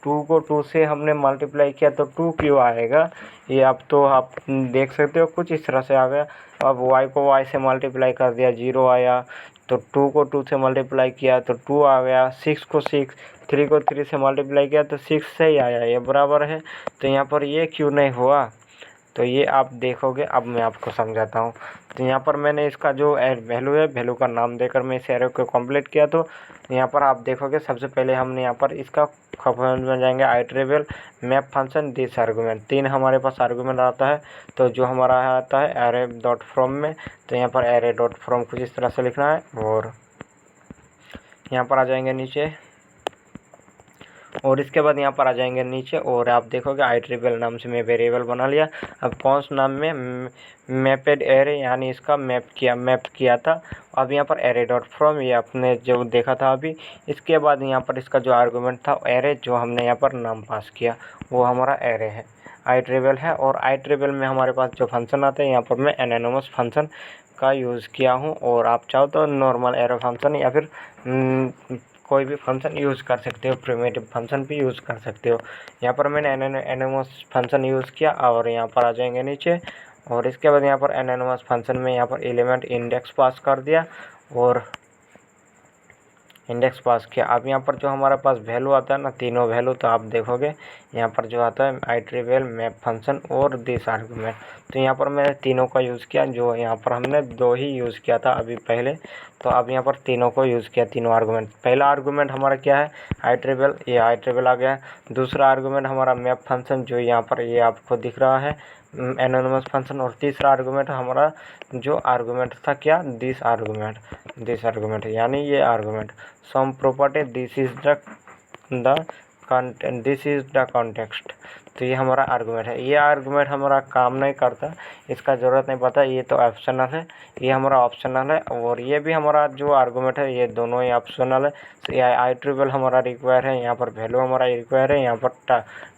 2 को 2 से हमने मल्टीप्लाई किया तो 2 क्यों आएगा? ये अब तो आप देख सकते हो कुछ इस तरह से आ गया। अब y को y से मल्टीप्लाई कर दिया, 0 आया। तो 2 को 2 से मल्टीप्लाई किया तो 2 आ गया। 6 को 6, 3 को 3 से मल्टीप्लाई किया तो 6 से ही आया, ये बराबर है। तो यहाँ पर ये क्यों नहीं हुआ? तो ये आप देखोगे, अब मैं आपको समझाता हूँ। तो यहाँ पर मैंने इसका जो वैल्यू है, वैल्यू का नाम देकर मैं इस एरे को कंप्लीट किया। तो यहाँ पर आप देखोगे, सबसे पहले हमने यहाँ पर इसका फंक्शन में जाएंगे, iterable map function this argument. 3 हमारे पास आर्गूमेंट आता है, तो जो हमारा आता है एरे डॉट फ्रॉम में, तो यहाँ पर एरे डॉट फ्रॉम कुछ इस तरह से लिखना है। और यहाँ पर आ जाएंगे नीचे, और इसके बाद यहाँ पर आ जाएंगे नीचे, और आप देखोगे आइटरेबल नाम से मैं वेरिएबल बना लिया। अब कौन सा नाम में, मैपेड एरे, यानी इसका मैप किया था। अब यहाँ पर एरे डॉट फ्रॉम, ये आपने जो देखा था अभी। इसके बाद यहाँ पर इसका जो आर्गूमेंट था एरे, जो हमने यहाँ पर नाम पास किया, वो हमारा एरे है, आइटरेबल है। और आइटरेबल में हमारे पास जो फंक्शन आते हैं, यहाँ पर मैं एनोनिमस फंक्शन का यूज़ किया हूँ। और आप चाहो तो नॉर्मल एरे फंक्शन या फिर कोई भी फंक्शन यूज़ कर सकते हो, प्रिमिटिव फंक्शन भी यूज़ कर सकते हो। यहाँ पर मैंने एनोनिमस फंक्शन यूज़ किया, और यहाँ पर आ जाएंगे नीचे। और इसके बाद यहाँ पर एनोनिमस फंक्शन में यहाँ पर एलिमेंट इंडेक्स पास कर दिया, और इंडेक्स पास किया। अब यहाँ पर जो हमारे पास वैल्यू आता है ना, तीनों वैल्यू, तो आप देखोगे यहाँ पर जो आता है आइटरेबल मैप फंक्शन और दिस आर्गूमेंट। तो यहाँ पर मैंने तीनों का यूज़ किया, जो यहाँ पर हमने 2 ही यूज़ किया था अभी पहले। तो अब यहाँ पर तीनों को यूज़ किया, तीनों आर्गूमेंट। पहला आर्गूमेंट हमारा क्या है, आइटरेबल, ये आइटरेबल आ गया। दूसरा आर्गूमेंट हमारा मैप फंक्शन, जो यहाँ पर ये आपको दिख रहा है, एनोनिमस फंक्शन। और तीसरा आर्गूमेंट हमारा जो आर्गूमेंट था क्या, दिस आर्गूमेंट, यानी ये argument sum property, this is the context. तो ये हमारा आर्गूमेंट है। ये आर्गूमेंट हमारा काम नहीं करता, इसका ज़रूरत नहीं पड़ता, ये तो ऑप्शनल है, ये हमारा ऑप्शनल है। और ये भी हमारा जो आर्गूमेंट है, ये दोनों ही ऑप्शनल है। तो ये आइटरेबल हमारा रिक्वायर है, यहाँ पर वैल्यू हमारा रिक्वायर है, यहाँ पर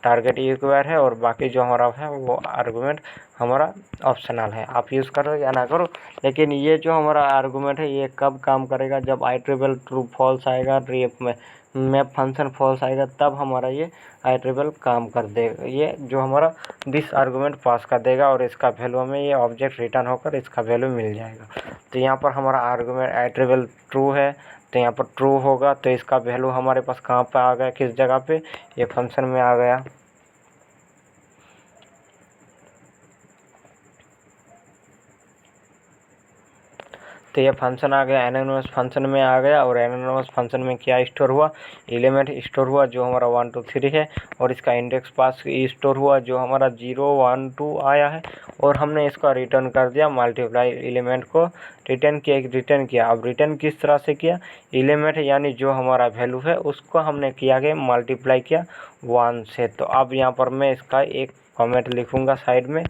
टारगेट रिक्वायर है, और बाकी जो हमारा है वो आर्गूमेंट हमारा ऑप्शनल है। आप यूज़ करो या ना करो, लेकिन ये जो हमारा आर्गूमेंट है, ये कब काम करेगा, जब आइटरेबल ट्रू फॉल्स आएगा, मैप फंक्शन फॉल्स आएगा, तब हमारा ये आइटरेबल काम कर देगा। ये जो हमारा दिस आर्गूमेंट पास कर देगा, और इसका वैल्यू हमें ये ऑब्जेक्ट रिटर्न होकर इसका वैल्यू मिल जाएगा। तो यहाँ पर हमारा आर्गूमेंट आइटरेबल ट्रू है, तो यहाँ पर ट्रू होगा, तो इसका वैल्यू हमारे पास कहाँ पर आ गया, किस जगह पे, ये फंक्शन में आ गया। तो ये फंक्शन आ गया, एनोनिमस फंक्शन में आ गया। और एनोनिमस फंक्शन में क्या स्टोर हुआ, एलिमेंट स्टोर हुआ, जो हमारा 1 2 3 है, और इसका इंडेक्स पास स्टोर हुआ, जो हमारा 0 1 2 आया है। और हमने इसका रिटर्न कर दिया, मल्टीप्लाई एलिमेंट को रिटर्न किया। अब रिटर्न किस तरह से किया, एलिमेंट यानी जो हमारा वैल्यू है उसको हमने किया कि मल्टीप्लाई किया 1 से। तो अब यहाँ पर मैं इसका एक कमेंट लिखूँगा साइड में,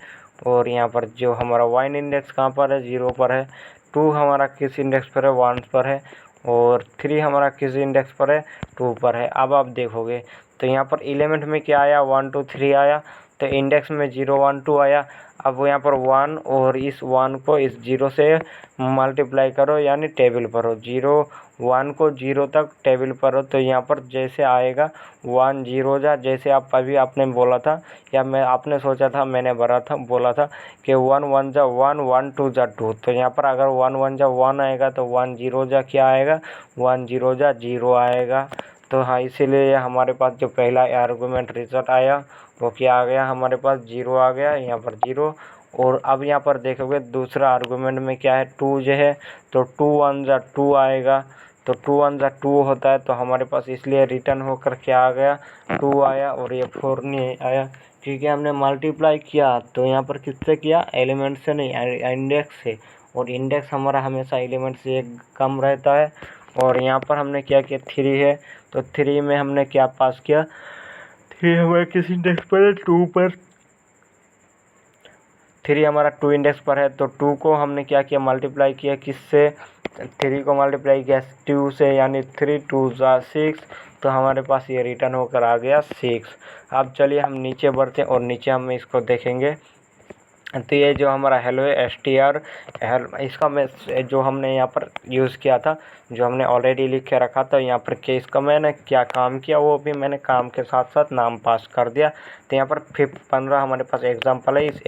और यहाँ पर जो हमारा 1 इंडेक्स कहाँ पर है, 0 पर है। 2 हमारा किस इंडेक्स पर है, 1 पर है। और 3 हमारा किस इंडेक्स पर है, 2 पर है। अब आप देखोगे तो यहाँ पर एलिमेंट में क्या आया, 1 2 3 आया, तो इंडेक्स में 0 1 2 आया। अब यहाँ पर 1 और इस 1 को इस 0 से मल्टीप्लाई करो, यानी टेबल पर हो। 0 1 को 0 तक टेबल पर हो, तो यहाँ पर जैसे आएगा 1 0 जा, जैसे आप अभी आपने बोला था या मैं आपने सोचा था, मैंने बोला था कि 1 1 जा 1 1 2 जा 2। तो यहाँ पर अगर 1 1 जा 1 आएगा तो 1 0 जा क्या आएगा, 1 0 जा 0 आएगा। तो हाँ, इसीलिए हमारे पास जो पहला आर्गूमेंट रिजल्ट आया वो क्या आ गया, हमारे पास 0 आ गया, यहाँ पर 0। और अब यहाँ पर देखोगे दूसरा आर्गूमेंट में क्या है, 2 जो है, तो 2 1 जा 2 आएगा। तो 2 1 जा 2 होता है, तो हमारे पास इसलिए रिटर्न होकर क्या आ गया, 2 आया। और ये 4 नहीं आया क्योंकि हमने मल्टीप्लाई किया तो यहाँ पर किससे किया, एलिमेंट से नहीं, इंडेक्स से। और इंडेक्स हमारा हमेशा एलिमेंट से एक कम रहता है। और यहाँ पर हमने क्या किया, 3 है, तो 3 में हमने क्या पास किया, 3 हमारा किस इंडेक्स पर है, 2 पर। 3 हमारा 2 इंडेक्स पर है, तो 2 को हमने क्या किया, मल्टीप्लाई किया किससे, 3 को मल्टीप्लाई किया 2 से, यानी 3 2 जा 6। तो हमारे पास ये रिटर्न होकर आ गया 6। अब चलिए हम नीचे बढ़ते हैं और नीचे हम इसको देखेंगे। तो ये जो हमारा हेलो है str, इसका मैं जो हमने यहाँ पर यूज़ किया था, जो हमने ऑलरेडी लिख के रखा था यहाँ पर, कि इसका मैंने क्या काम किया वो भी मैंने काम के साथ साथ नाम पास कर दिया। तो यहाँ पर 15 हमारे पास एग्जांपल है इस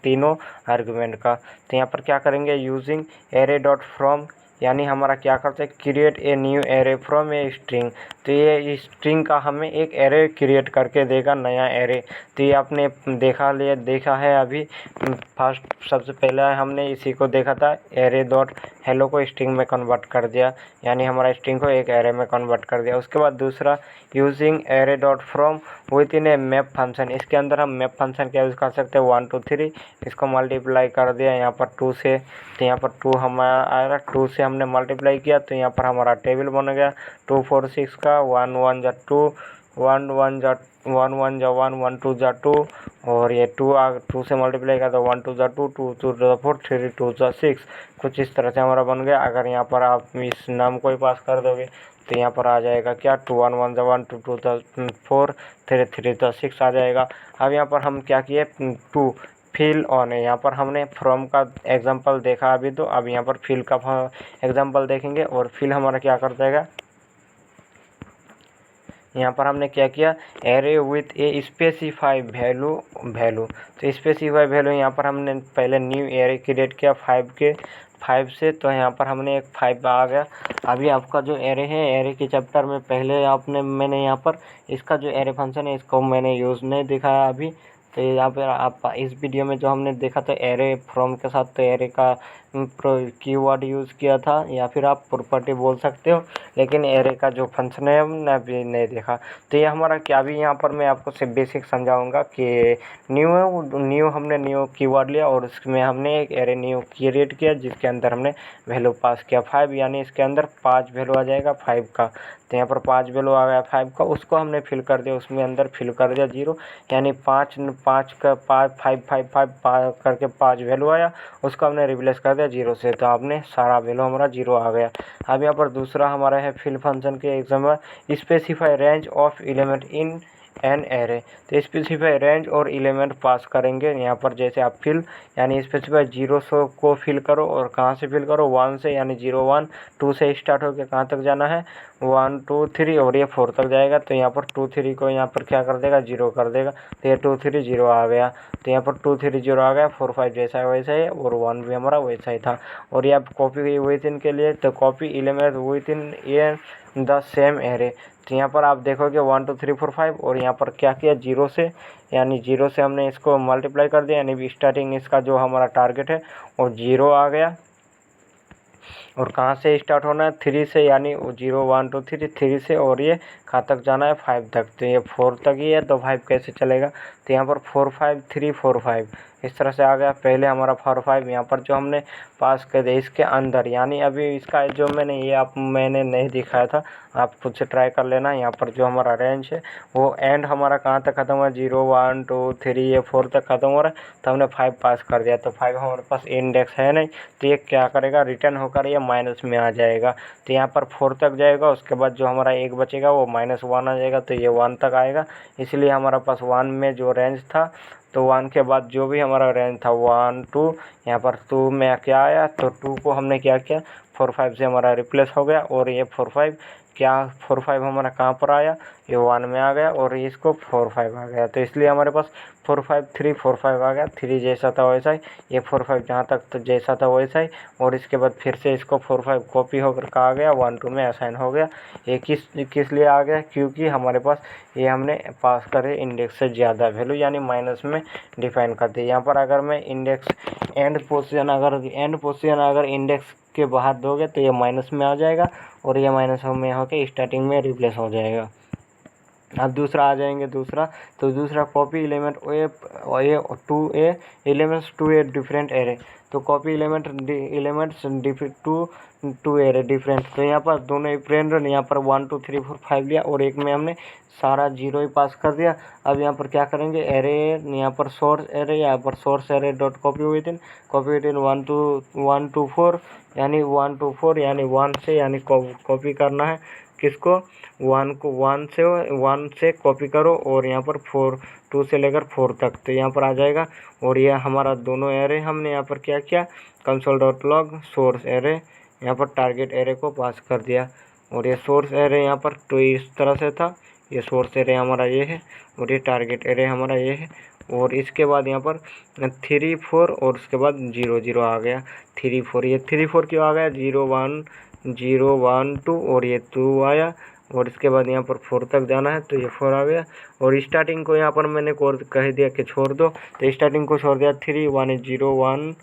तीनों आर्गुमेंट का। तो यहाँ पर क्या करेंगे, यूजिंग एरे डॉट फ्रॉम, यानी हमारा क्या करते हैं, create a new array from a string. तो ये स्ट्रिंग का हमें एक एरे क्रिएट करके देगा, नया एरे। तो ये आपने देखा है अभी फर्स्ट, सबसे पहले हमने इसी को देखा था, एरे डॉट हेलो को स्ट्रिंग में कन्वर्ट कर दिया, यानी हमारा स्ट्रिंग को एक एरे में कन्वर्ट कर दिया। उसके बाद दूसरा, using array dot from with in A map function, इसके अंदर हम मैप फंक्शन क्या यूज़ कर सकते हैं, 1 2 3, इसको मल्टीप्लाई कर दिया यहाँ पर 2 से। तो यहाँ पर 2 हमारा आएगा, 2 से हमने मल्टीप्लाई किया तो यहाँ पर हमारा टेबल बन गया 2 4 6 का। 1 1 जा 2, 1 1 जा 1 1 जा 1, 1 2 जा 2, और ये 2 से मल्टीप्लाई किया तो 1 2 जा 2, 2 2 जा 4, 3 2 जा 6। कुछ इस तरह से हमारा बन गया। अगर यहाँ पर आप इस नाम को ही पास कर दोगे तो यहाँ पर आ जाएगा क्या, 2 1 1 जा 1, 2 2 जा 4, 3 3 जा 6 आ जाएगा। अब यहाँ पर हम क्या किए, 2 फिल ऑन है, यहाँ पर हमने फ्रॉम का एग्जांपल देखा अभी, तो अब यहाँ पर फिल का एग्जांपल देखेंगे। और फिल हमारा क्या कर देगा, यहाँ पर हमने क्या किया, array with A specify value. तो स्पेसिफाई वैल्यू यहाँ पर हमने पहले न्यू एरे क्रिएट किया 5 से, तो यहाँ पर हमने एक 5 आ गया। अभी आपका जो एरे है, एरे के चैप्टर में पहले मैंने यहाँ पर इसका जो एरे फंक्शन है इसको मैंने यूज़ नहीं दिखाया अभी। तो यहाँ पर आप इस वीडियो में जो हमने देखा था एरे फ्रॉम के साथ, तो एरे का कीवर्ड यूज़ किया था, या फिर आप प्रॉपर्टी बोल सकते हो, लेकिन एरे का जो फंक्शन है हमने अभी नहीं देखा। तो ये हमारा क्या, भी यहाँ पर मैं आपको सिर्फ बेसिक समझाऊंगा कि न्यू हमने न्यू कीवर्ड लिया और उसमें हमने एक एरे न्यू क्रिएट किया जिसके अंदर हमने वैल्यू पास किया 5, यानी इसके अंदर 5 वैल्यू आ जाएगा 5 का। तो यहाँ पर 5 वैल्यू आ गया 5 का, उसको हमने फिल कर दिया, उसमें अंदर फिल कर दिया 0, यानी 5 का 5 5 5 5 करके 5 वैल्यू आया, उसको हमने रिप्लेस कर दिया 0 से, तो आपने सारा वैल्यू हमारा 0 आ गया। अब यहाँ पर दूसरा हमारा है फिल फंक्शन के example, specify range of element in an array. तो स्पेसिफाई रेंज और एलिमेंट पास करेंगे यहाँ पर, जैसे आप फिल, यानी स्पेसिफाई 0 को फिल करो, और कहाँ से फिल करो, 1 से, यानी 0 1 2 से स्टार्ट होकर कहाँ तक जाना है, 1 2 3, और ये 4 तक जाएगा। तो यहाँ पर 2 3 को यहाँ पर क्या कर देगा, 0 कर देगा, तो ये 2 3 0 आ गया। तो यहाँ पर 2 3 0 आ गया, 4 5 जैसा है वैसा ही, और 1 भी हमारा वैसा ही था। और ये आप कॉपी विद इन के लिए, तो copy element with in A the same array. तो यहाँ पर आप देखोगे 1 2 3 4 5, और यहाँ पर क्या किया, 0 से, यानी 0 से हमने इसको मल्टीप्लाई कर दिया, यानी स्टार्टिंग इसका जो हमारा टारगेट है वो 0 आ गया। और कहाँ से स्टार्ट होना है, 3 से, यानी 0 1 2 3 3 से, और ये कहाँ तक जाना है, 5 तक। तो ये 4 तक ही है, तो 5 कैसे चलेगा, तो यहाँ पर 4 5 3 4 5 इस तरह से आ गया। पहले हमारा 4 5 यहाँ पर जो हमने पास कर दिया इसके अंदर, यानी अभी इसका जो मैंने नहीं दिखाया था, आप खुद से ट्राई कर लेना। यहाँ पर जो हमारा रेंज है वो एंड हमारा कहाँ तक ख़त्म हुआ, 0 1 2 3 ये 4 तक ख़त्म हो रहा है, तो हमने 5 पास कर दिया। तो 5 हमारे पास इंडेक्स है नहीं, तो ये क्या करेगा, रिटर्न होकर ये माइनस में आ जाएगा। तो यहाँ पर 4 तक जाएगा, उसके बाद जो हमारा 1 बचेगा वो -1 आ जाएगा, तो ये 1 तक आएगा। इसलिए हमारा पास 1 में जो रेंज था, तो 1 के बाद जो भी हमारा रेंज था 1 2, यहाँ पर 2 में क्या आया, तो 2 को हमने क्या किया, 4 5 से हमारा रिप्लेस हो गया। और ये 4 5 क्या, 4 5 हमारा कहाँ पर आया, ये 1 में आ गया, और इसको 4 5 आ गया। तो इसलिए हमारे पास 4 5 3 4 5 आ गया। 3 जैसा था वैसा ही, ये 4 5 जहाँ तक तो जैसा था वैसा ही, और इसके बाद फिर से इसको 4 5 कॉपी होकर का आ गया, 1 2 में असाइन हो गया। ये किस लिए आ गया, क्योंकि हमारे पास ये हमने पास करे इंडेक्स से ज़्यादा वैल्यू, यानी माइनस में डिफाइन कर दी। यहाँ पर अगर मैं इंडेक्स एंड पोजीशन अगर इंडेक्स के बाहर दोगे तो ये माइनस में आ जाएगा, और ये माइनस में होकर स्टार्टिंग में रिप्लेस हो जाएगा। अब दूसरा आ जाएंगे, तो दूसरा कॉपी एलिमेंट ये 2a elements to a different array. तो copy elements to array different, तो यहाँ पर दोनों ही फ्रेंड, यहाँ पर 1 2 3 4 5 लिया, और एक में हमने सारा 0 ही पास कर दिया। अब यहाँ पर क्या करेंगे, एरे, यहाँ पर सोर्स एरे, यहाँ पर source array dot copy with in 1 2 4, यानी 1 2 4, यानी 1 से, यानी कॉपी करना है किसको, 1 को 1 से कॉपी करो, और यहाँ पर 2 से लेकर 4 तक, तो यहाँ पर आ जाएगा। और ये हमारा दोनों एरे हमने यहाँ पर क्या किया, console.log सोर्स एरे, यहाँ पर टारगेट एरे को पास कर दिया। और ये सोर्स एरे यहाँ पर तो इस तरह से था, ये सोर्स एरे हमारा ये है, और ये टारगेट एरे हमारा ये है। और इसके बाद यहाँ पर 3 4, और उसके बाद 0 0 आ गया, 3 4, ये 3 4 क्यों आ गया, 0 1 2, और ये 2 आया, और इसके बाद यहाँ पर 4 तक जाना है, तो ये 4 आ गया। और स्टार्टिंग को यहाँ पर मैंने कह दिया कि छोड़ दो, तो स्टार्टिंग को छोड़ दिया, 3 1 0 1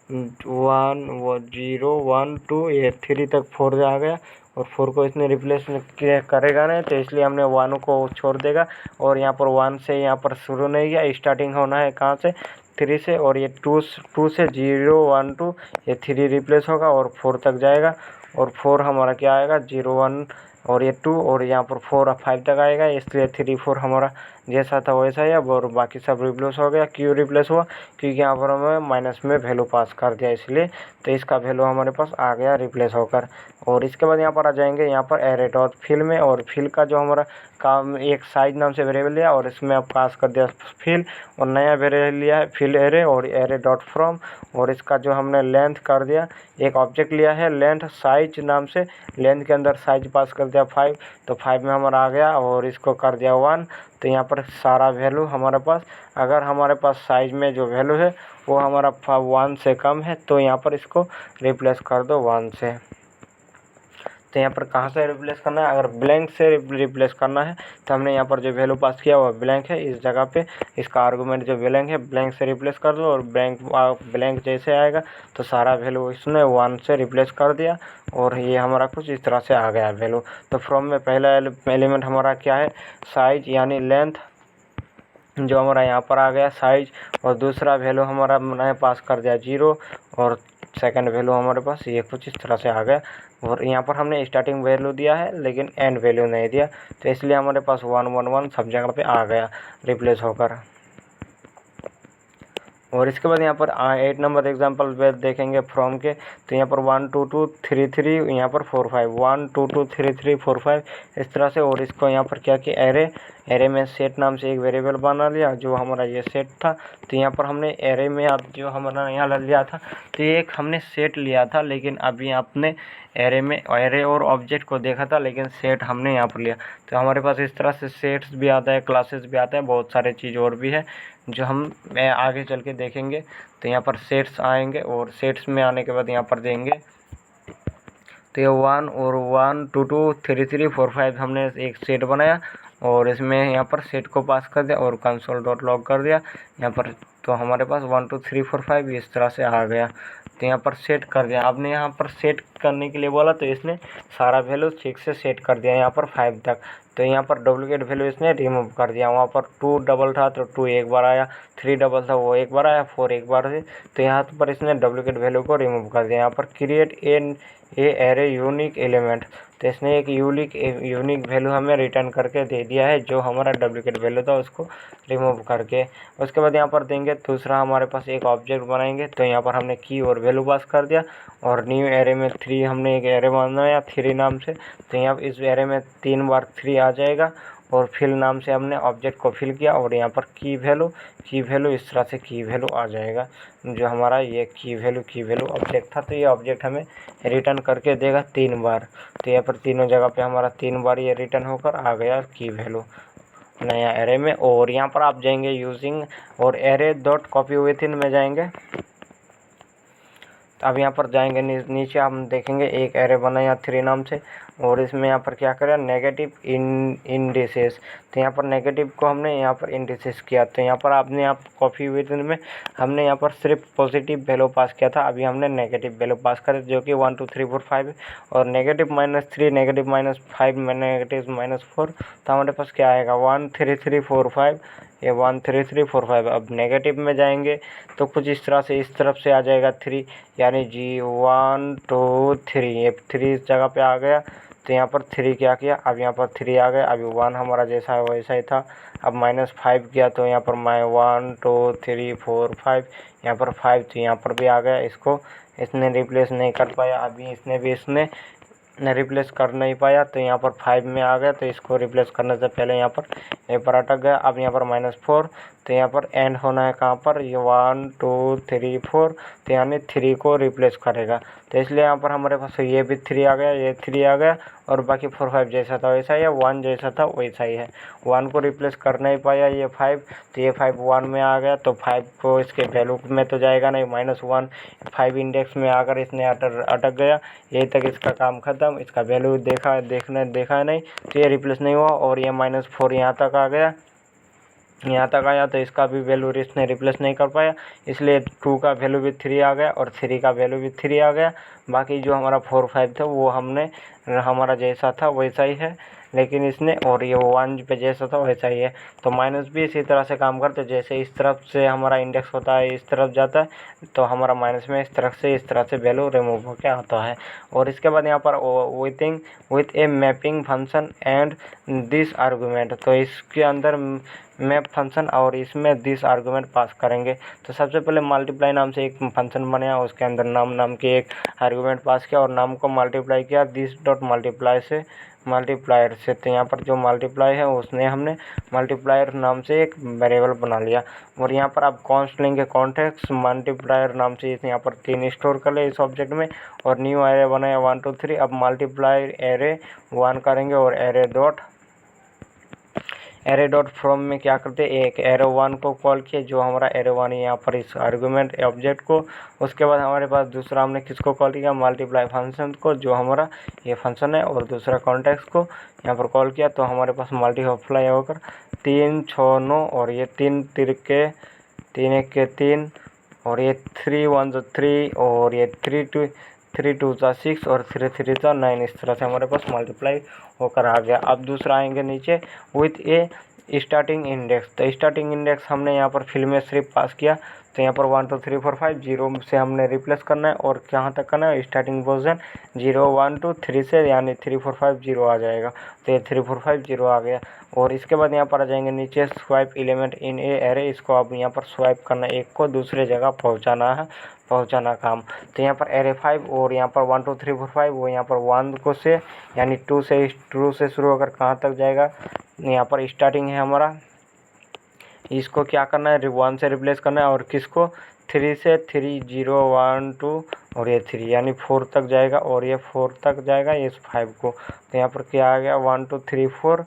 0 1 2, ये 3 तक 4 आ गया, और 4 को इसने रिप्लेस करेगा नहीं, तो इसलिए हमने 1 को छोड़ देगा। और यहाँ पर 1 से यहाँ पर शुरू नहीं किया, स्टार्टिंग होना है कहाँ से, 3 से, और ये 2 से 0 1 2, ये 3 रिप्लेस होगा और 4 तक जाएगा, और 4 हमारा क्या आएगा, 0 1, और ये 2, और यहाँ पर 4 5 तक आएगा, इसलिए 3 4 हमारा जैसा था वैसा ही। अब और बाकी सब रिप्लेस हो गया। क्यों रिप्लेस हुआ, क्योंकि यहाँ पर हमें माइनस में वैल्यू पास कर दिया इसलिए, तो इसका वैल्यू हमारे पास आ गया रिप्लेस होकर। और इसके बाद यहाँ पर आ जाएंगे, यहाँ पर एरे डॉट फिल में, और फिल का जो हमारा काम, एक साइज नाम से वेरिएबल लिया, और इसमें आप पास कर दिया फिल, और नया वेरिएबल लिया है फिल एरे, और एरे डॉट फ्रॉम, और इसका जो हमने लेंथ कर दिया, एक ऑब्जेक्ट लिया है लेंथ साइज नाम से, लेंथ के अंदर साइज पास कर दिया 5, तो 5 में हमारा आ गया, और इसको कर दिया 1। तो यहाँ पर सारा वैल्यू हमारे पास, अगर हमारे पास साइज में जो वैल्यू है वो हमारा 1 से कम है, तो यहाँ पर इसको रिप्लेस कर दो 1 से। तो यहाँ पर कहाँ से रिप्लेस करना है, अगर ब्लैंक से रिप्लेस करना है, तो हमने यहाँ पर जो वैल्यू पास किया वो ब्लैंक है, इस जगह पे इसका आर्गूमेंट जो ब्लैंक है, ब्लैंक से रिप्लेस कर दो, और ब्लैंक जैसे आएगा तो सारा वैल्यू इसने 1 से रिप्लेस कर दिया, और ये हमारा कुछ इस तरह से आ गया वैल्यू। तो फ्रॉम में पहला एलिमेंट हमारा क्या है, साइज यानी लेंथ, जो हमारा यहाँ पर आ गया साइज, और दूसरा वैल्यू हमारा मैंने पास कर दिया 0, और सेकंड वैल्यू हमारे पास ये कुछ इस तरह से आ गया। और यहाँ पर हमने स्टार्टिंग वैल्यू दिया है लेकिन एंड वैल्यू नहीं दिया, तो इसलिए हमारे पास 1 1 1 सब जगह पे आ गया रिप्लेस होकर। और इसके बाद यहाँ पर 8 नंबर एग्जाम्पल देखेंगे फ्रॉम के, तो यहाँ पर 1 2 2 3 3, यहाँ पर 4 5, 1 2 2 3 3 4 5 इस तरह से। और इसको यहाँ पर क्या किया, एरे में सेट नाम से एक वेरिएबल बना लिया, जो हमारा ये सेट था। तो यहाँ पर हमने एरे में अब जो हमारा यहाँ लिया था, तो ये एक हमने सेट लिया था, लेकिन अभी आपने एरे और ऑब्जेक्ट को देखा था, लेकिन सेट हमने यहाँ पर लिया। तो हमारे पास इस तरह से सेट्स भी आता है, क्लासेस भी आता है, बहुत सारे चीज़ और भी है जो हम आगे चल के देखेंगे। तो यहाँ पर सेट्स आएंगे, और सेट्स में आने के बाद यहाँ पर देंगे, तो ये 1 और 1 2 2 3 3 4 5 हमने एक सेट बनाया, और इसमें यहाँ पर सेट को पास कर दिया और console.log कर दिया यहाँ पर। तो हमारे पास 1 2 3 4 5 इस तरह से आ गया। तो यहाँ पर सेट कर दिया। आपने यहाँ पर सेट करने के लिए बोला तो इसने सारा वैल्यू ठीक से सेट कर दिया यहाँ पर 5 तक। तो यहाँ पर डुप्लीकेट वैल्यू इसने रिमूव कर दिया। वहाँ पर 2 डबल था तो 2 एक बार आया, 3 डबल था वो एक बार आया, 4 एक बार से। तो यहाँ पर इसने डुप्लीकेट वैल्यू को रिमूव कर दिया। यहाँ पर create a array unique element, तो इसने एक यूनिक वैल्यू हमें रिटर्न करके दे दिया है, जो हमारा डुप्लीकेट वैल्यू था उसको रिमूव करके। उसके बाद यहाँ पर देंगे दूसरा, हमारे पास एक ऑब्जेक्ट बनाएंगे। तो यहाँ पर हमने की और वैल्यू पास कर दिया, और न्यू एरे में 3 हमने एक एरे बनाया 3 नाम से। तो यहाँ इस एरे में 3 बार 3 आ जाएगा, और फिल नाम से हमने ऑब्जेक्ट को फिल किया, और यहाँ पर की वैल्यू इस तरह से की वैल्यू आ जाएगा, जो हमारा ये की वैल्यू ऑब्जेक्ट था। तो ये ऑब्जेक्ट हमें रिटर्न करके देगा 3 बार। तो यहाँ पर तीनों जगह पे हमारा 3 बार ये रिटर्न होकर आ गया की वैल्यू नया एरे में। और यहाँ पर आप जाएंगे यूजिंग और एरे डॉट कॉपी विथिन में जाएंगे। तो अब यहाँ पर जाएंगे नीचे हम देखेंगे एक एरे बना यहाँ 3 नाम से, और इसमें यहाँ पर क्या करें, नेगेटिव इंडिसेस। तो यहाँ पर नेगेटिव को हमने यहाँ पर इंडिसेस किया। तो यहाँ पर आपने आप कॉपी विथिन में हमने यहाँ पर सिर्फ पॉजिटिव वैल्यू पास किया था, अभी हमने नेगेटिव वैल्यू पास करे, जो कि 1 2 3 4 5 और नेगेटिव -3 नेगेटिव -5 नेगेटिव -4। तो हमारे पास क्या आएगा 1 3 3 4 5, ये 1 3 3 4 5। अब नेगेटिव में जाएंगे तो कुछ इस तरह से इस तरफ से आ जाएगा 3, यानी जी 1 2 3, ये 3 इस जगह पे आ गया। तो यहाँ पर 3 क्या किया, अब यहाँ पर 3 आ गया। अभी 1 हमारा जैसा है वैसा ही था। अब -5 किया, तो यहाँ पर 1 2 3 4 5, यहाँ पर 5, तो यहाँ पर भी आ गया। इसको इसने रिप्लेस नहीं कर पाया, अभी इसने रिप्लेस कर नहीं पाया, तो यहाँ पर 5 में आ गया। तो इसको रिप्लेस करने से पहले यहाँ पर अटक गया। अब यहाँ पर -4, तो यहाँ पर एंड होना है कहाँ पर, ये 1 2 3 4, तो यानी 3 को रिप्लेस करेगा। तो इसलिए यहाँ पर हमारे पास ये भी 3 आ गया, ये 3 आ गया, और बाकी 4 5 जैसा था वैसा ही है, 1 जैसा था वैसा ही है। 1 को रिप्लेस कर नहीं पाया ये 5, तो ये 5 1 में आ गया। तो 5 को इसके वैल्यू में तो जाएगा नहीं, -1 5 इंडेक्स में आकर इसने अटक गया। यही तक इसका काम खत्म। इसका वैल्यू देखा नहीं, तो ये रिप्लेस नहीं हुआ। और ये -4 यहाँ तक आ गया, यहाँ तक आया, तो इसका भी वैल्यू इसने रिप्लेस नहीं कर पाया, इसलिए 2 का वैल्यू भी 3 आ गया, और 3 का वैल्यू भी 3 आ गया। बाकी जो हमारा 4 5 था वो हमारा जैसा था वैसा ही है, लेकिन इसने, और ये 1 पे जैसा था वैसा ही है। तो माइनस भी इसी तरह से काम करते, जैसे इस तरफ से हमारा इंडेक्स होता है, इस तरफ जाता है, तो हमारा माइनस में इस तरह से वैल्यू रिमूव होकर आता है। और इसके बाद यहाँ पर with a mapping function and this argument, तो इसके अंदर मैप फंक्शन और इसमें दिस आर्गूमेंट पास करेंगे। तो सबसे पहले मल्टीप्लाई नाम से एक फंक्शन बनाया, उसके अंदर नाम के एक आर्गूमेंट पास किया, और नाम को मल्टीप्लाई किया दिस डॉट मल्टीप्लायर से। तो यहाँ पर जो मल्टीप्लाई है उसने हमने मल्टीप्लायर नाम से एक वेरिएबल बना लिया। और यहाँ पर आप कॉन्स्ट लेंगे, कॉन्टेक्स्ट मल्टीप्लायर नाम से यहाँ पर 3 स्टोर कर ले इस ऑब्जेक्ट में, और न्यू एरे बनाया 1 2 3। अब मल्टीप्लायर एरे 1 करेंगे, और एरे डॉट फ्रॉम में क्या करते हैं, एक एरे 1 को कॉल किया, जो हमारा एरे 1 है यहाँ पर इस आर्गूमेंट ऑब्जेक्ट को। उसके बाद हमारे पास दूसरा हमने किसको कॉल किया, मल्टीप्लाई फंक्शन को, जो हमारा ये फंक्शन है, और दूसरा कॉन्टेक्स्ट को यहाँ पर कॉल किया। तो हमारे पास मल्टीप्लाई होकर 3 6 9, और ये 3 तिरके 3 1 के 3, और ये 3 1 3, और ये 3 2 6, और 3 3 9। इस तरह से हमारे पास मल्टीप्लाई होकर आ गया। अब दूसरा आएंगे नीचे विथ ए स्टार्टिंग इंडेक्स। तो स्टार्टिंग इंडेक्स हमने यहाँ पर फिल में सिर्फ पास किया। तो यहाँ पर 1 2 3 4 5 0 से हमने रिप्लेस करना है, और कहाँ तक करना है, स्टार्टिंग पोजीशन 0 1 2 3 से, यानी 3 4 5 0 आ जाएगा। तो ये 3 4 5 0 आ गया। और इसके बाद यहाँ पर आ जाएंगे नीचे swipe element in A array. इसको अब यहाँ पर स्वाइप करना, एक को दूसरे जगह पहुँचाना काम। तो यहाँ पर एरे 5, और यहाँ पर 1 2 3 4 5, वो यहाँ पर 1 को से, यानी 2 से शुरू होकर कहाँ तक जाएगा, यहाँ पर स्टार्टिंग है हमारा। इसको क्या करना है, 1 से रिप्लेस करना है, और किसको 3 से 3 0 1 2, और ये 3, यानी 4 तक जाएगा, और ये 4 तक जाएगा इस 5 को। तो यहाँ पर क्या आ गया 1 2 3 4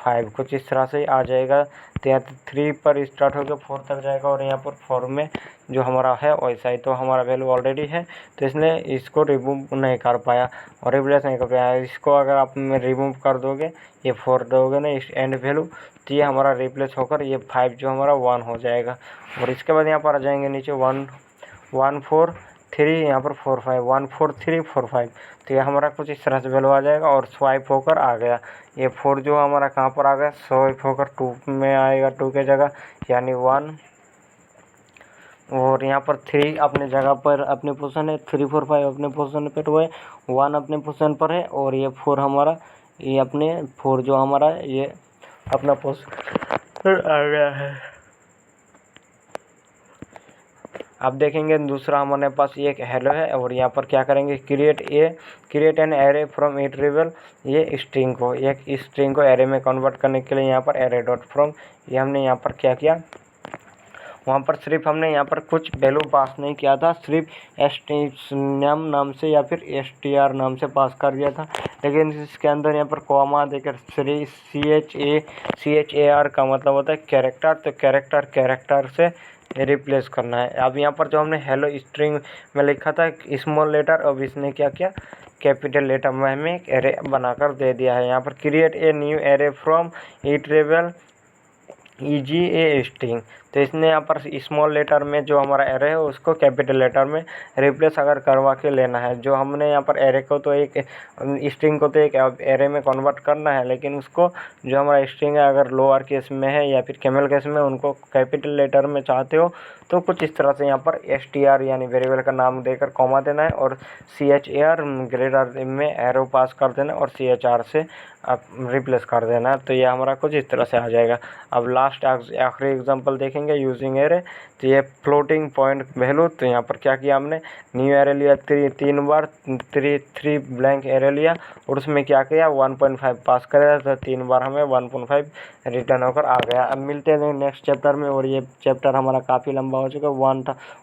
5 कुछ इस तरह से आ जाएगा। तो यहाँ 3 पर स्टार्ट होकर 4 तक जाएगा और यहाँ पर 4 में जो हमारा है वैसा ही, तो हमारा वैल्यू ऑलरेडी है तो इसने इसको रिमूव नहीं कर पाया और रिप्लेस नहीं कर पाया। इसको अगर आप रिमूव कर दोगे, ये 4 दोगे ना इस एंड वैल्यू, तो ये हमारा रिप्लेस होकर ये 5 जो हमारा 1 हो जाएगा। और इसके बाद यहाँ पर आ जाएंगे नीचे 1 1 4 3, यहाँ पर 4 5 1 4 3 4 5, तो ये हमारा कुछ इस तरह से वैल्यू आ जाएगा और स्वाइप होकर आ गया। ये 4 जो हमारा कहाँ पर आ गया, स्वाइप होकर 2 में आएगा, 2 के जगह यानी 1, और यहाँ पर 3 अपने जगह पर अपने पोजीशन है, 3 4 5 अपने पोजीशन पर हुए, 1 अपने पोजीशन पर है और ये 4 हमारा ये अपने 4 जो हमारा ये अपना पोजीशन आ गया है। अब देखेंगे दूसरा हमारे पास एक हेलो है और यहाँ पर क्या करेंगे, create an array from iterable, ये स्ट्रिंग को एक स्ट्रिंग को एरे में कन्वर्ट करने के लिए यहाँ पर एरे डॉट फ्रॉम, ये हमने यहाँ पर क्या किया, वहाँ पर सिर्फ हमने यहाँ पर कुछ वैल्यू पास नहीं किया था, सिर्फ एस्टिनियम नाम से या फिर str नाम से पास कर दिया था, लेकिन इसके अंदर यहाँ पर कॉमा देकर CHAR का मतलब होता है कैरेक्टर, तो कैरेक्टर से रिप्लेस करना है। अब यहाँ पर जो हमने हेलो स्ट्रिंग में लिखा था स्मॉल लेटर, अब इसने क्या किया, कैपिटल लेटर में हमें एक एरे बनाकर दे दिया है। यहाँ पर create a new array from it रिवेल EGA string, तो इसने यहाँ पर स्मॉल लेटर में जो हमारा एरे है उसको कैपिटल लेटर में रिप्लेस अगर करवा के लेना है। जो हमने यहाँ पर एरे को तो एक स्ट्रिंग को तो एक एरे में कन्वर्ट करना है, लेकिन उसको जो हमारा स्ट्रिंग है अगर लोअर केस में है या फिर कैमल केस में उनको कैपिटल लेटर में चाहते हो तो कुछ इस तरह से यहाँ पर str यानी वेरिएबल का नाम देकर कॉमा देना है और CHAR ग्रेटर में एरो पास कर देना और CHR से आप रिप्लेस कर देना, तो ये हमारा कुछ इस तरह से आ जाएगा। अब लास्ट आखिरी एग्जांपल देखेंगे यूजिंग एरे, तो ये फ्लोटिंग पॉइंट वैल्यू, तो यहाँ पर क्या किया हमने, न्यू एरे लिया 3 बार 3 ब्लैंक एरे लिया और उसमें क्या किया 1.5 पास करेगा, तो 3 बार हमें 1.5 रिटर्न होकर आ गया। अब मिलते हैं नेक्स्ट चैप्टर में, और ये चैप्टर हमारा काफ़ी लंबा हो चुका है,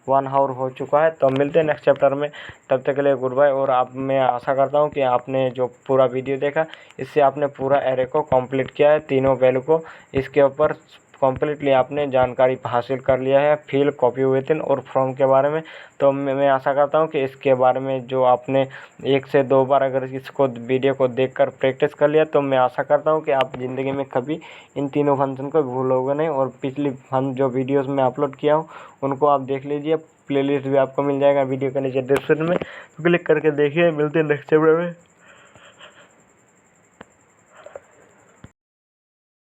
1 आवर हो चुका है, तो मिलते हैं नेक्स्ट चैप्टर में। तब तक के लिए गुड बाय। और आप मैं आशा करता हूँ कि आपने जो पूरा वीडियो देखा इससे आपने पूरा एरे को कंप्लीट किया है, तीनों वैल्यू को इसके ऊपर कम्प्लीटली आपने जानकारी हासिल कर लिया है फिल, कॉपी विथिन और फ्रॉम के बारे में। तो मैं आशा करता हूँ कि इसके बारे में जो आपने 1 से 2 बार अगर इसको वीडियो को देखकर प्रैक्टिस कर लिया तो मैं आशा करता हूँ कि आप ज़िंदगी में कभी इन तीनों फंक्शन को भूलोगे नहीं। और पिछली जो वीडियोज़ में अपलोड किया हूँ उनको आप देख लीजिए, प्लेलिस्ट भी आपको मिल जाएगा वीडियो के नीचे डिस्क्रिप्शन में, तो क्लिक करके देखिए। मिलते हैं नेक्स्ट चैप्टर में।